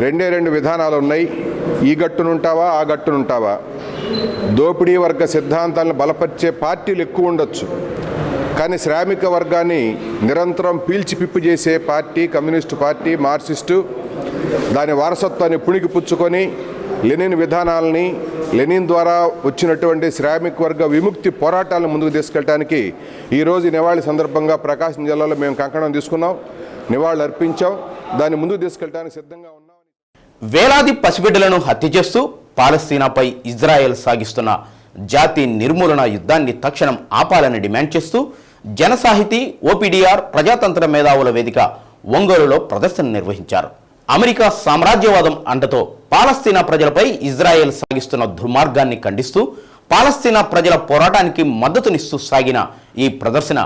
రెండు విధానాలు ఉన్నాయి. ఈ గట్టునుంటావా ఆ గట్టునుంటావా. దోపిడీ వర్గ సిద్ధాంతాలను బలపరిచే పార్టీలు ఎక్కువ ఉండొచ్చు, కానీ శ్రామిక వర్గాన్ని నిరంతరం పీల్చి పిప్పు చేసే పార్టీ కమ్యూనిస్టు పార్టీ, మార్క్సిస్టు, దాని వారసత్వాన్ని పుణికిపుచ్చుకొని లెనిన్ విధానాలని, లెనిన్ ద్వారా వచ్చినటువంటి శ్రామిక వర్గ విముక్తి పోరాటాలను ముందుకు తీసుకెళ్ళడానికి ఈరోజు నివాళి సందర్భంగా ప్రకాశం జిల్లాలో మేము కంకణం తీసుకున్నాం, నివాళులు అర్పించాం. దాన్ని ముందుకు తీసుకెళ్ళడానికి సిద్ధంగా ఉన్నాం. వేలాది పసిబిడ్డలను హత్య చేస్తూ పాలస్తీనాపై ఇజ్రాయెల్ సాగిస్తున్న జాతి నిర్మూలన యుద్ధాన్ని తక్షణం ఆపాలని డిమాండ్ చేస్తూ జనసాహితీ, ఓపీడీఆర్, ప్రజాతంత్ర మేధావుల వేదిక ఒంగోలులో ప్రదర్శన నిర్వహించారు. అమెరికా సామ్రాజ్యవాదం అంటతో పాలస్తీనా ప్రజలపై ఇజ్రాయెల్ సాగిస్తున్న దుర్మార్గాన్ని ఖండిస్తూ పాలస్తీనా ప్రజల పోరాటానికి మద్దతునిస్తూ సాగిన ఈ ప్రదర్శన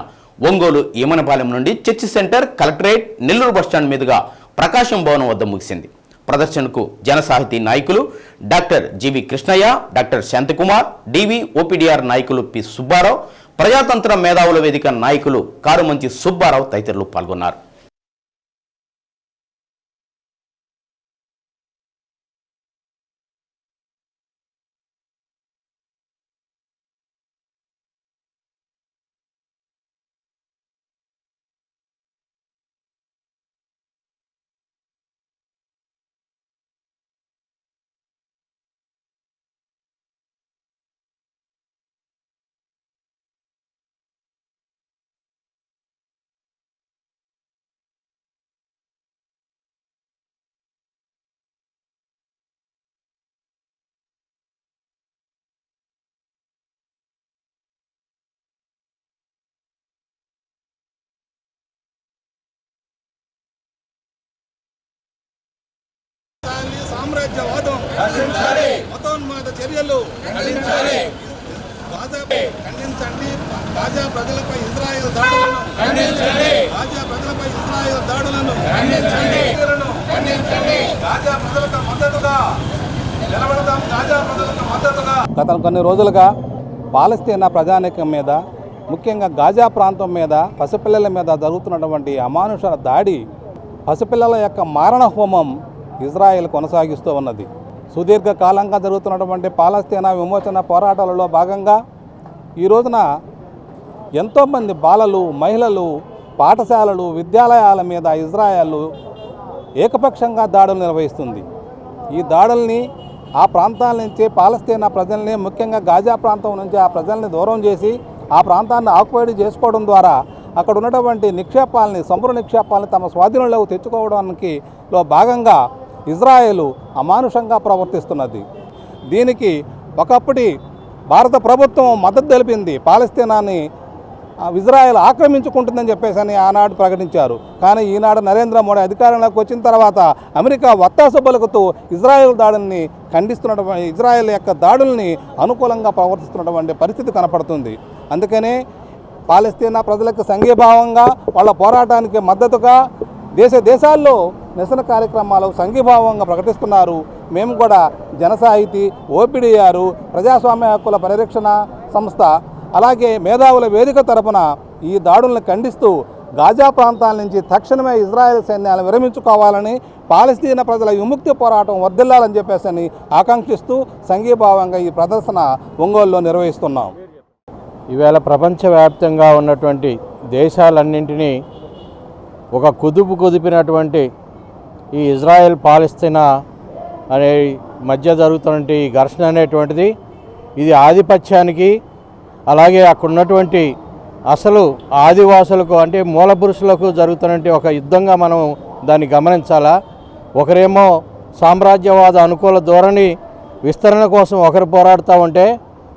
ఒంగోలు ఈమనపాలెం నుండి church centre, collectorate, Nellore bus stand మీదుగా ప్రకాశం భవనం వద్ద ముగిసింది. ప్రదర్శనకు జనసాహితీ నాయకులు డాక్టర్ జీవి కృష్ణయ్య, డాక్టర్ శాంతికుమార్, డివి, ఓపీడీఆర్ నాయకులు పి సుబ్బారావు, ప్రజాతంత్ర మేధావుల వేదిక నాయకులు కారుమంచి సుబ్బారావు తదితరులు పాల్గొన్నారు. సామ్రాజ్యవాదం మతోన్మాద చర్యలు ఖండించండి. గాజా ప్రజలపై ఇజ్రాయెల్ దాడులను ఖండించండి. గాజా ప్రజలపై ఇజ్రాయెల్ దాడులను ఖండించండి. గాజా ప్రజలకు మద్దతుగా నిలబడతాం. గాజా ప్రజలకు మద్దతుగా. గత కొన్ని రోజులుగా పాలస్తీనా ప్రజానీకం మీద, ముఖ్యంగా గాజా ప్రాంతం మీద, పసిపిల్లల మీద జరుగుతున్నటువంటి అమానుష దాడి, పసిపిల్లల యొక్క మారణ హోమం ఇజ్రాయెల్ కొనసాగిస్తూ ఉన్నది. సుదీర్ఘకాలంగా జరుగుతున్నటువంటి పాలస్తీనా విమోచన పోరాటాలలో భాగంగా ఈ రోజున ఎంతోమంది బాలలు, మహిళలు, పాఠశాలలు, విద్యాలయాల మీద ఇజ్రాయెల్ ఏకపక్షంగా దాడులు నిర్వహిస్తుంది. ఈ దాడుల్ని ఆ ప్రాంతాల నుంచి పాలస్తీనా ప్రజల్ని, ముఖ్యంగా గాజా ప్రాంతం నుంచి ఆ ప్రజల్ని దూరం చేసి ఆ ప్రాంతాన్ని ఆక్యుపై చేసుకోవడం ద్వారా అక్కడ ఉన్నటువంటి నిక్షేపాలని, సముద్ర నిక్షేపాలని తమ స్వాధీనంలోకి తెచ్చుకోవడానికి భాగంగా ఇజ్రాయెల్ అమానుషంగా ప్రవర్తిస్తున్నది. దీనికి ఒకప్పటి భారత ప్రభుత్వం మద్దతు తెలిపింది. పాలస్తీనాని ఇజ్రాయెల్ ఆక్రమించుకుంటుందని చెప్పేసి ఆనాడు ప్రకటించారు. కానీ ఈనాడు నరేంద్ర మోడీ అధికారంలోకి వచ్చిన తర్వాత అమెరికా వత్తాసు పలుకుతూ ఇజ్రాయెల్ దాడుల్ని ఖండిస్తున్నటువంటి, ఇజ్రాయెల్ యొక్క దాడుల్ని అనుకూలంగా ప్రవర్తిస్తున్నటువంటి పరిస్థితి కనపడుతుంది. అందుకనే పాలస్తీనా ప్రజలకు సంఘీభావంగా, వాళ్ళ పోరాటానికి మద్దతుగా దేశాల్లో నిరసన కార్యక్రమాలు సంఘీభావంగా ప్రకటిస్తున్నారు. మేము కూడా జనసాహితీ, ఓపీడీఆర్, ప్రజాస్వామ్య హక్కుల పరిరక్షణ సంస్థ, అలాగే మేధావుల వేదిక తరపున ఈ దాడులను ఖండిస్తూ గాజా ప్రాంతాల నుంచి తక్షణమే ఇజ్రాయెల్ సైన్యాలను విరమించుకోవాలని, పాలస్తీనా ప్రజల విముక్తి పోరాటం వర్ధిల్లాలని చెప్పేసి ఆకాంక్షిస్తూ సంఘీభావంగా ఈ ప్రదర్శన ఒంగోలులో నిర్వహిస్తున్నాం. ఈవేళ ప్రపంచవ్యాప్తంగా ఉన్నటువంటి దేశాలన్నింటినీ ఒక కుదిపినటువంటి ఈ ఇజ్రాయెల్ పాలస్తీనా అనే మధ్య జరుగుతున్నటువంటి ఈ ఘర్షణ అనేటువంటిది ఇది ఆధిపత్యానికి, అలాగే అక్కడ ఉన్నటువంటి అసలు ఆదివాసులకు అంటే మూల పురుషులకు జరుగుతున్నటువంటి ఒక యుద్ధంగా మనం దాన్ని గమనించాలా. ఒకరేమో సామ్రాజ్యవాద అనుకూల ధోరణి విస్తరణ కోసం ఒకరు పోరాడుతూ ఉంటే,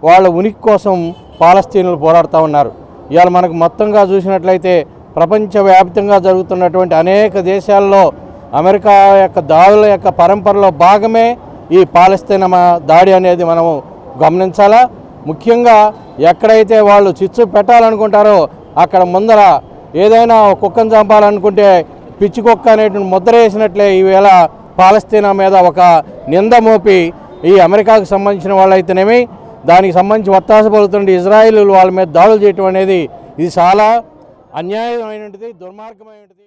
వాళ్ళ ఉనికి కోసం పాలస్తీనులు పోరాడుతూ ఉన్నారు. ఇవాళ మనకు మొత్తంగా చూసినట్లయితే ప్రపంచవ్యాప్తంగా జరుగుతున్నటువంటి అనేక దేశాల్లో అమెరికా యొక్క దాడుల యొక్క పరంపరలో భాగమే ఈ పాలస్తీనా దాడి అనేది మనము గమనించాలా. ముఖ్యంగా ఎక్కడైతే వాళ్ళు చిచ్చు పెట్టాలనుకుంటారో అక్కడ ముందర ఏదైనా కుక్కను చంపాలనుకుంటే పిచ్చి కుక్క అనేటువంటి ముద్ర వేసినట్లే ఈవేళ పాలస్తీనా మీద ఒక నింద మోపి ఈ అమెరికాకు సంబంధించిన వాళ్ళైతేనేమి దానికి సంబంధించి ఒత్తాస పలుకుతుంటే ఇజ్రాయిల్ వాళ్ళ మీద దాడులు చేయటం అనేది ఇది చాలా అన్యాయమైనది, దుర్మార్గమైనది.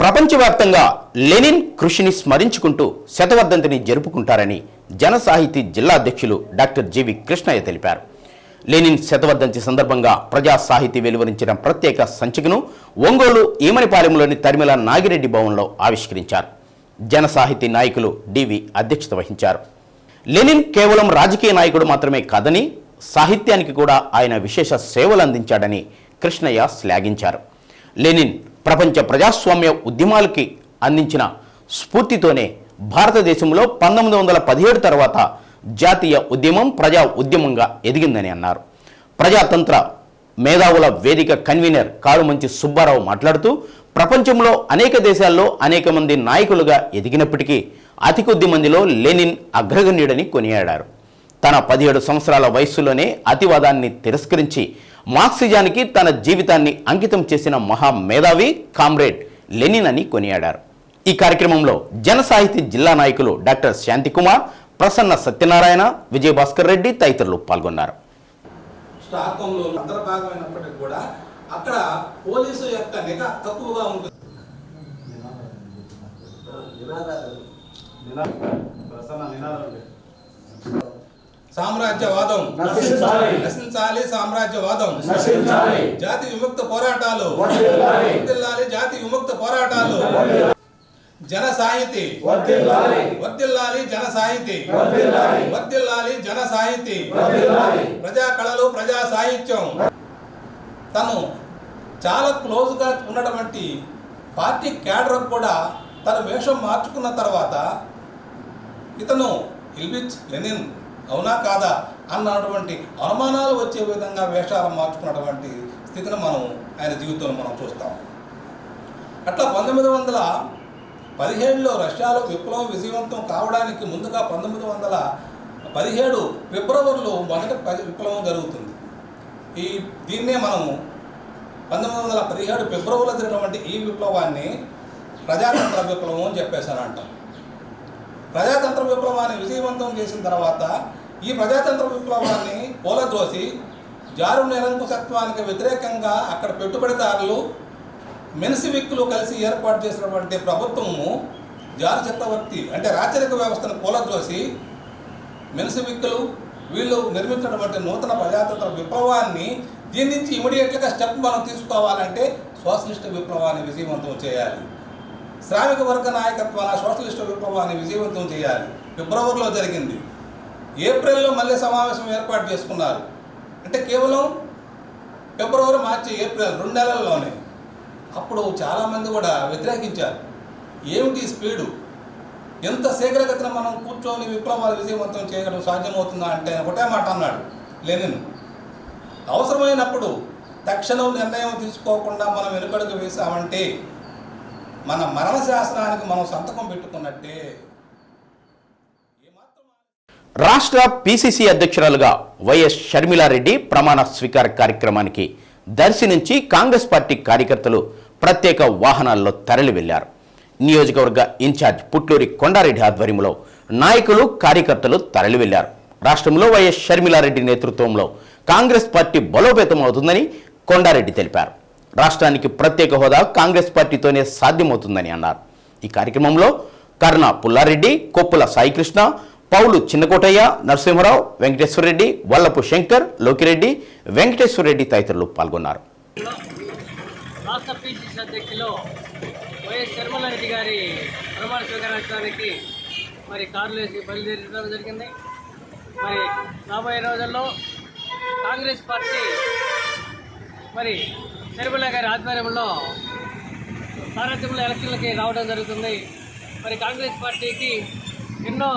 ప్రపంచవ్యాప్తంగా లెనిన్ కృషిని స్మరించుకుంటూ శతవర్ధంతిని జరుపుకుంటారని జన సాహితీ జిల్లా అధ్యక్షులు డాక్టర్ జీవి కృష్ణయ్య తెలిపారు. లెనిన్ శతవర్ధంతి సందర్భంగా ప్రజా సాహితీ వెలువరించిన ప్రత్యేక సంచికను ఒంగోలు ఈమనిపాలెంలోని తరిమిల నాగిరెడ్డి భవన్లో ఆవిష్కరించారు. జన సాహితీ నాయకులు డివి అధ్యక్షత వహించారు. లెనిన్ కేవలం రాజకీయ నాయకుడు మాత్రమే కాదని సాహిత్యానికి కూడా ఆయన విశేష సేవలు అందించాడని కృష్ణయ్య శ్లాఘించారు. లెనిన్ ప్రపంచ ప్రజాస్వామ్య ఉద్యమాలకి అందించిన స్ఫూర్తితోనే భారతదేశంలో 1917 తర్వాత జాతీయ ఉద్యమం ప్రజా ఉద్యమంగా ఎదిగిందని అన్నారు. ప్రజాతంత్ర మేధావుల వేదిక కన్వీనర్ కారుమంచి సుబ్బారావు మాట్లాడుతూ ప్రపంచంలో అనేక దేశాల్లో అనేక మంది నాయకులుగా ఎదిగినప్పటికీ అతి కొద్ది మందిలో లెనిన్ అగ్రగణ్యుడని కొనియాడారు. తన 17 సంవత్సరాల వయస్సులోనే అతివాదాన్ని తిరస్కరించి మార్క్సిజానికి తన జీవితాన్ని అంకితం చేసిన మహా మేధావి కామ్రేడ్ లెనిన్ అని కొనియాడారు. ఈ కార్యక్రమంలో జన సాహితీ జిల్లా నాయకులు డాక్టర్ శాంతికుమార్, ప్రసన్న సత్యనారాయణ, విజయభాస్కర్ రెడ్డి తదితరులు పాల్గొన్నారు. స్టాక్హోమ్లో అంతర్భాగమైనప్పటికీ కూడా అక్కడ పోలీసు యొక్క నిఘా తక్కువగా ఉంటుంది. సామ్రాజ్యవాదం నశించాలి, సామ్రాజ్యవాదం జాతి విముక్త పోరాటాలు వర్ధిల్లాలి, జాతి విముక్త పోరాటాలు. జన సాహితీ వర్ధిల్లాలి, జన సాహితీ వర్ధిల్లాలి, జన సాహితీ ప్రజా కళలు, ప్రజా సాహిత్యం. తను చాలా క్లోజ్గా ఉన్నటువంటి పార్టీ క్యాడర్ కూడా తన వేషం మార్చుకున్న తర్వాత ఇతను ఇల్విచ్ లెనిన్ అవునా కాదా అన్నటువంటి అనుమానాలు వచ్చే విధంగా వేషాలు మార్చుకున్నటువంటి స్థితిని మనం ఆయన జీవితంలో మనం చూస్తాం. అట్లా 1917లో రష్యాలో విప్లవం విజయవంతం కావడానికి ముందుగా 1917 ఫిబ్రవరిలో మొదటి విప్లవం జరుగుతుంది. దీన్నే మనము 1917 ఫిబ్రవరిలో జరిగినటువంటి ఈ విప్లవాన్ని ప్రజాతంత్ర విప్లవం అని చెప్పేసాను అంటాం. ప్రజాతంత్ర విప్లవాన్ని విజయవంతం చేసిన తర్వాత ఈ ప్రజాతంత్ర విప్లవాన్ని కూలద్రోసి జారు నిరంకుశత్వానికి వ్యతిరేకంగా అక్కడ పెట్టుబడిదారులు, మెన్సివిక్కులు కలిసి ఏర్పాటు చేసినటువంటి ప్రభుత్వము జారు చక్రవర్తి అంటే రాచరిక వ్యవస్థను కూలద్రోసి మెన్సివిక్కులు వీళ్ళు నిర్మించినటువంటి నూతన ప్రజాతంత్ర విప్లవాన్ని దీని నుంచి ఇమీడియట్గా స్టెప్ మనం తీసుకోవాలంటే సోషలిస్ట్ విప్లవాన్ని విజయవంతం చేయాలి. శ్రామిక వర్గ నాయకత్వాల సోషలిస్ట్ విప్లవాన్ని విజయవంతం చేయాలి. ఫిబ్రవరిలో జరిగింది. ఏప్రిల్లో మళ్ళీ సమావేశం ఏర్పాటు చేసుకున్నారు. అంటే కేవలం ఫిబ్రవరి, మార్చి, ఏప్రిల్ 2 నెలల్లోనే. అప్పుడు చాలామంది కూడా వ్యతిరేకించారు. ఏమిటి స్పీడు, ఎంత శీఘ్రగతిన మనం కూర్చొని విప్లవాలు విజయవంతం చేయడం సాధ్యమవుతుందా అంటే ఒకటే మాట అన్నాడు లెనిన్. అవసరమైనప్పుడు తక్షణం నిర్ణయం తీసుకోకుండా మనం వెనుకడుగు వేసామంటే మన మరణ శాసనానికి మనం సంతకం పెట్టుకున్నట్టే. రాష్ట్ర పిసిసి అధ్యక్షురాలుగా వైఎస్ షర్మిలారెడ్డి ప్రమాణ స్వీకార కార్యక్రమానికి దర్శి నుంచి కాంగ్రెస్ పార్టీ కార్యకర్తలు ప్రత్యేక వాహనాల్లో తరలి వెళ్లారు. నియోజకవర్గ ఇన్ఛార్జ్ పుట్లూరి కొండారెడ్డి ఆధ్వర్యంలో నాయకులు, కార్యకర్తలు తరలి వెళ్లారు. రాష్ట్రంలో వైఎస్ షర్మిలారెడ్డి నేతృత్వంలో కాంగ్రెస్ పార్టీ బలోపేతం అవుతుందని కొండారెడ్డి తెలిపారు. రాష్ట్రానికి ప్రత్యేక హోదా కాంగ్రెస్ పార్టీతోనే సాధ్యమవుతుందని అన్నారు. ఈ కార్యక్రమంలో కర్ణ పుల్లారెడ్డి, కొప్పుల సాయికృష్ణ, పౌలు చిన్నకోటయ్య, నరసింహరావు, వెంకటేశ్వరరెడ్డి, వల్లపు శంకర్, లోకిరెడ్డి, వెంకటేశ్వరరెడ్డి తదితరులు పాల్గొన్నారు. రాష్ట్ర పిసిసి అధ్యక్షులు వైఎస్ షర్మిలారెడ్డి గారి ప్రమాణ స్వీకారానికి మరి కార్లు వేసి బయలుదేరడం జరిగింది. మరి రాబోయే రోజుల్లో కాంగ్రెస్ పార్టీ మరి షర్మిల గారి ఆధ్వర్యంలో సారథ్యంలో ఎలక్షన్లకి రావడం జరుగుతుంది. మరి కాంగ్రెస్ పార్టీకి ఎన్నో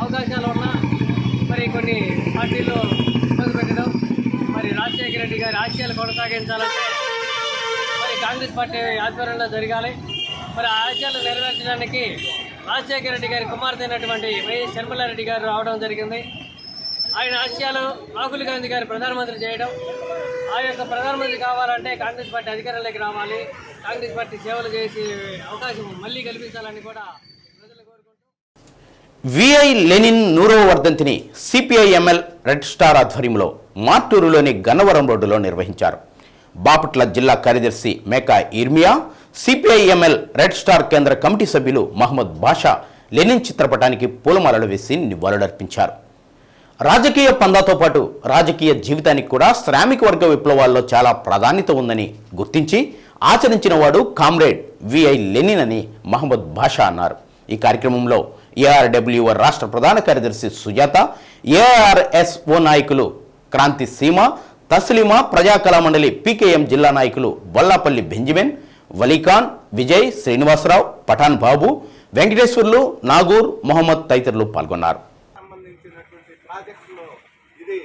అవకాశాలు ఉన్నా మరి కొన్ని పార్టీలు ఇబ్బంది పెట్టడం, మరి రాజశేఖర రెడ్డి గారి ఆశయాలు కొనసాగించాలంటే మరి కాంగ్రెస్ పార్టీ ఆధ్వర్యంలో జరగాలి. మరి ఆ ఆశయాలు నెరవేర్చడానికి రాజశేఖర రెడ్డి గారి కుమార్తె అయినటువంటి వైఎస్ షర్మిలారెడ్డి గారు రావడం జరిగింది. ఆయన ఆశయాలు రాహుల్ గాంధీ గారు ప్రధానమంత్రి చేయడం, ఆ యొక్క ప్రధానమంత్రి కావాలంటే కాంగ్రెస్ పార్టీ అధికారంలోకి రావాలి, కాంగ్రెస్ పార్టీ సేవలు చేసే అవకాశం మళ్ళీ కల్పించాలని కూడా ప్రజలు కోరుకుంటూ విఐ లెనిన్ 100వ వర్ధంతిని సిపిఐఎంఎల్ రెడ్ స్టార్ ఆధ్వర్యంలో మార్టూరులోని గన్నవరం రోడ్డులో నిర్వహించారు. బాపట్ల జిల్లా కార్యదర్శి మేకా ఇర్మియా, సిపిఐఎంఎల్ రెడ్ స్టార్ కేంద్ర కమిటీ సభ్యులు మహమ్మద్ బాషా లెనిన్ చిత్రపటానికి పూలమాలలు వేసి నివాళులర్పించారు. రాజకీయ పందాతో పాటు రాజకీయ జీవితానికి కూడా శ్రామిక వర్గ విప్లవాల్లో చాలా ప్రాధాన్యత ఉందని గుర్తించి ఆచరించిన వాడు కామ్రేడ్ విఐ లెనిన్ అని మహమ్మద్ బాషా అన్నారు. ఈ కార్యక్రమంలో ఏఆర్డబ్ల్యూఆర్ రాష్ట్ర ప్రధాన కార్యదర్శి సుజాత, ఏఆర్ఎస్ఓ నాయకులు క్రాంతి సీమ, తస్లీమా, ప్రజాకళా మండలి పీకేఎం జిల్లా నాయకులు బొల్లాపల్లి బెంజమిన్, వలీఖాన్, విజయ్, శ్రీనివాసరావు, పఠాన్ బాబు, వెంకటేశ్వర్లు, నాగూర్, మొహమ్మద్ తదితరులు పాల్గొన్నారు. ప్రాజెక్టులో ఇది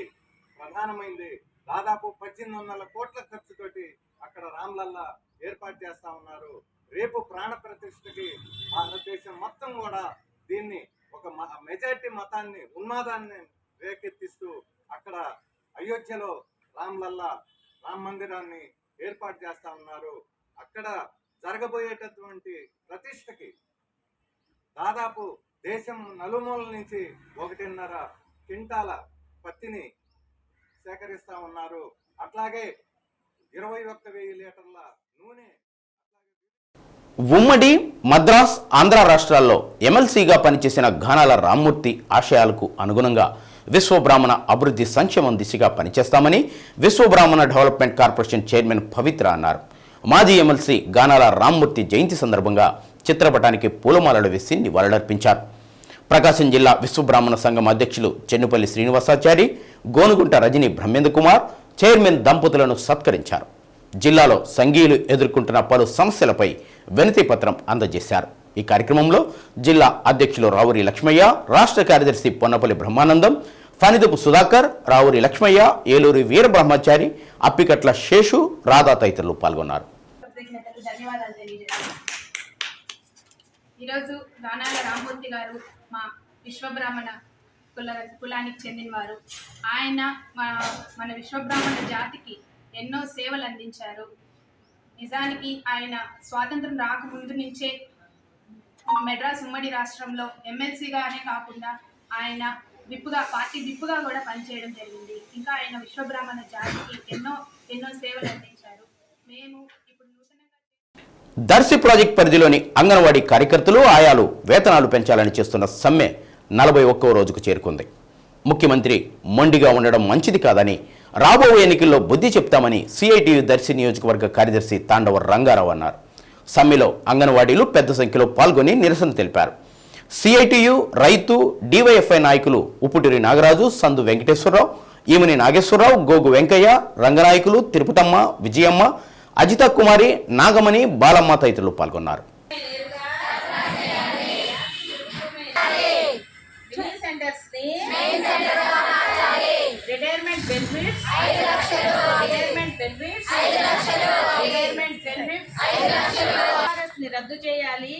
ప్రధానమైంది. దాదాపు 1800 కోట్ల ఖర్చుతోటి అక్కడ రామ్లల్లా ఏర్పాటు చేస్తా ఉన్నారు. రేపు ప్రాణ ప్రతిష్టకి భారతదేశం మొత్తం కూడా దీన్ని ఒక మెజారిటీ మతాన్ని, ఉన్మాదాన్ని రేకెత్తిస్తూ అక్కడ అయోధ్యలో రామ్లల్లా రామ మందిరాన్ని ఏర్పాటు చేస్తా ఉన్నారు. అక్కడ జరగబోయేటటువంటి ప్రతిష్టకి దాదాపు దేశం నలుమూల నుంచి 1.5 క్వింటాల పత్తిని సేకరిస్తా ఉన్నారు. అట్లాగే 21,000 లీటర్ల నూనె. ఉమ్మడి మద్రాస్, ఆంధ్ర రాష్ట్రాల్లో ఎమ్మెల్సీగా పనిచేసిన ఘానాల రామ్మూర్తి ఆశయాలకు అనుగుణంగా విశ్వబ్రాహ్మణ అభివృద్ధి సంక్షేమం దిశగా పనిచేస్తామని విశ్వబ్రాహ్మణ డెవలప్మెంట్ కార్పొరేషన్ చైర్మన్ పవిత్ర అన్నారు. మాజీ ఎమ్మెల్సీ ఘానాల రామ్మూర్తి జయంతి సందర్భంగా చిత్రపటానికి పూలమాలలు వేసి నివాళులర్పించారు. ప్రకాశం జిల్లా విశ్వబ్రాహ్మణ సంఘం అధ్యక్షులు చెన్నుపల్లి శ్రీనివాసాచారి, గోనుగుంట రజని బ్రహ్మేంద్ర కుమార్ చైర్మన్ దంపతులను సత్కరించారు. జిల్లాలో సంఘీయులు ఎదుర్కొంటున్న పలు సమస్యలపై వినతి పత్రం అందజేశారు. ఈ కార్యక్రమంలో జిల్లా అధ్యక్షులు రావురి లక్ష్మయ్య, రాష్ట్ర కార్యదర్శి పొన్నపల్లి బ్రహ్మానందం, ఫణిదపు సుధాకర్, రావురి లక్ష్మయ్య, ఏలూరి వీరబ్రహ్మచారి, అప్పికట్ల శేషు, రాధా తదితరులు పాల్గొన్నారు. ఈరోజు గానాల రామ్మూర్తి గారు మా విశ్వబ్రాహ్మణ కులానికి చెందినవారు. ఆయన మన విశ్వబ్రాహ్మణ జాతికి ఎన్నో సేవలు అందించారు. నిజానికి ఆయన స్వాతంత్రం రాకముందు నుంచే మెడ్రాస్ ఉమ్మడి రాష్ట్రంలో ఎమ్మెల్సీగానే కాకుండా ఆయన పార్టీ విప్పుగా కూడా పనిచేయడం జరిగింది. ఇంకా ఆయన విశ్వబ్రాహ్మణ జాతికి ఎన్నో సేవలు అందించారు. మేము ఇప్పుడు దర్శి ప్రాజెక్ట్ పరిధిలోని అంగన్వాడీ కార్యకర్తలు, ఆయాలు వేతనాలు పెంచాలని చేస్తున్న సమ్మె 41వ రోజుకు చేరుకుంది. ముఖ్యమంత్రి మొండిగా ఉండడం మంచిది కాదని, రాబోయే ఎన్నికల్లో బుద్ధి చెప్తామని సిఐటియు దర్శి నియోజకవర్గ కార్యదర్శి తాండవ రంగారావు అన్నారు. సమ్మెలో అంగన్వాడీలు పెద్ద సంఖ్యలో పాల్గొని నిరసన తెలిపారు. సిఐటియు, రైతు, డివైఎఫ్ఐ నాయకులు ఉప్పుటూరి నాగరాజు, సందు వెంకటేశ్వరరావు, ఈమని నాగేశ్వరరావు, గోగు వెంకయ్య, రంగనాయకులు తిరుపతమ్మ, విజయమ్మ, అజిత కుమారి, నాగమణి, బాలమ్మ తదితరులు పాల్గొన్నారు. రద్దు చేయాలి.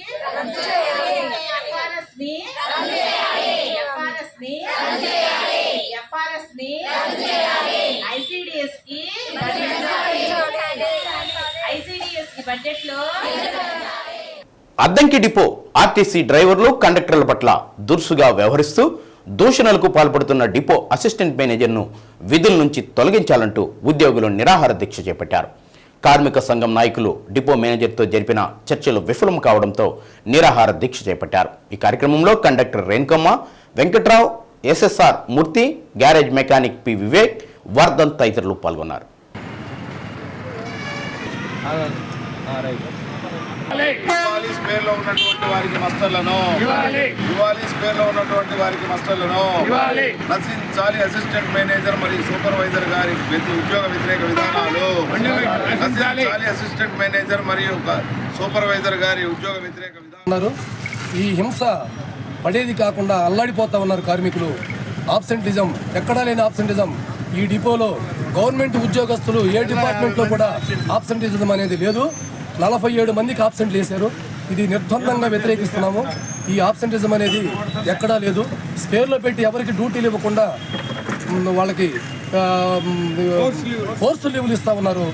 అద్దంకి డిపో ఆర్టీసీ డ్రైవర్లు, కండక్టర్ల పట్ల దురుసుగా వ్యవహరిస్తూ దూషణలకు పాల్పడుతున్న డిపో అసిస్టెంట్ మేనేజర్ను విధుల నుంచి తొలగించాలంటూ ఉద్యోగులు నిరాహార దీక్ష చేపట్టారు. కార్మిక సంఘం నాయకులు డిపో మేనేజర్తో జరిపిన చర్చలు విఫలం కావడంతో నిరాహార దీక్ష చేపట్టారు. ఈ కార్యక్రమంలో conductor Renukamma, Venkatrao, SSR Murthy, garage mechanic P Vivek, Vardhan తదితరులు పాల్గొన్నారు. యువాలీస్ పేరులో ఉన్నటువంటి వారికి మాస్టర్లను నశించాలి. అసిస్టెంట్ మేనేజర్ మరియు సూపర్వైజర్ గారి ఉద్యోగ వ్యతిరేక విధానాలు నశించాలి. అసిస్టెంట్ మేనేజర్ మరియు సూపర్వైజర్ గారి ఉద్యోగ వ్యతిరేక విధానాలు. ఈ హింస పడేది కాకుండా అల్లాడిపోతా ఉన్నారు కార్మికులు. ఆబ్సెంటిజం, ఎక్కడా లేని ఆబ్సెంటిజం ఈ డిపోలో గవర్నమెంట్ ఉద్యోగస్తులు ఏ డిపార్ట్మెంట్లో కూడా ఆబ్సెంటిజం అనేది లేదు. 47 మందికి ఆబ్సెంట్లు వేశారు. ఇది నిర్ద్వందంగా వ్యతిరేకిస్తున్నాము. ఈ ఆబ్సెంటిజం అనేది ఎక్కడా లేదు. స్పేర్లో పెట్టి ఎవరికి డ్యూటీలు ఇవ్వకుండా వాళ్ళకి ఫోర్స్ లీవ్లు ఇస్తూ ఉన్నారు.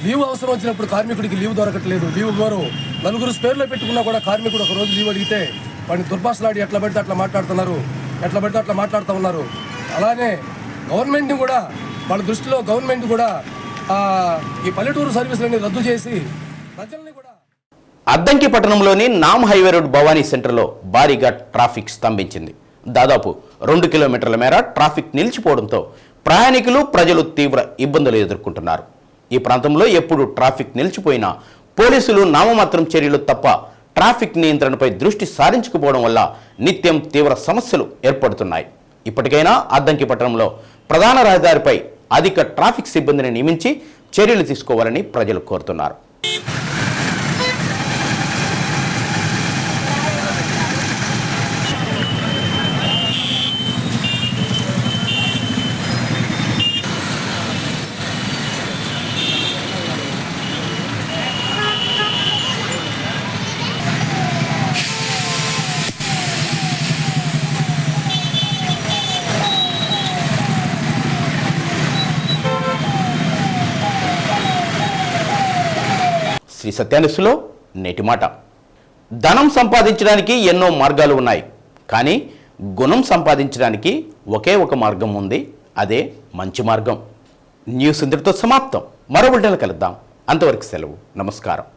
లీవ్ అవసరం వచ్చినప్పుడు కార్మికుడికి లీవ్ దొరకట్లేదు. లీవ్ ఇవ్వరు. 4 స్పేర్లో పెట్టుకున్నా కూడా కార్మికుడు ఒక రోజు లీవ్ అడిగితే వాడిని దుర్భాషలాడి ఎట్లా పడితే అట్లా మాట్లాడుతూ ఉన్నారు. అలానే గవర్నమెంట్ని కూడా వాళ్ళ దృష్టిలో గవర్నమెంట్ కూడా ఈ పల్లెటూరు సర్వీసులని రద్దు చేసి ప్రజల్ని కూడా. అద్దంకి పట్టణంలోని నామ్ హైవే రోడ్ భవానీ సెంటర్లో భారీగా ట్రాఫిక్ స్తంభించింది. దాదాపు 2 కిలోమీటర్ల మేర ట్రాఫిక్ నిలిచిపోవడంతో ప్రయాణికులు ప్రజలు తీవ్ర ఇబ్బందులు ఎదుర్కొంటున్నారు. ఈ ప్రాంతంలో ఎప్పుడు ట్రాఫిక్ నిలిచిపోయినా పోలీసులు నామమాత్రం చర్యలు తప్ప ట్రాఫిక్ నియంత్రణపై దృష్టి సారించకపోవడం వల్ల నిత్యం తీవ్ర సమస్యలు ఏర్పడుతున్నాయి. ఇప్పటికైనా అద్దంకి పట్టణంలో ప్రధాన రహదారిపై అధిక ట్రాఫిక్ సిబ్బందిని నియమించి చర్యలు తీసుకోవాలని ప్రజలు కోరుతున్నారు. శ్రీ సత్యాన్యూస్లో నేటి మాట. ధనం సంపాదించడానికి ఎన్నో మార్గాలు ఉన్నాయి, కానీ గుణం సంపాదించడానికి ఒకే ఒక మార్గం ఉంది. అదే మంచి మార్గం. న్యూస్ ఇంతటితో సమాప్తం. మరో బిడ్డలు కలుద్దాం. అంతవరకు సెలవు. నమస్కారం.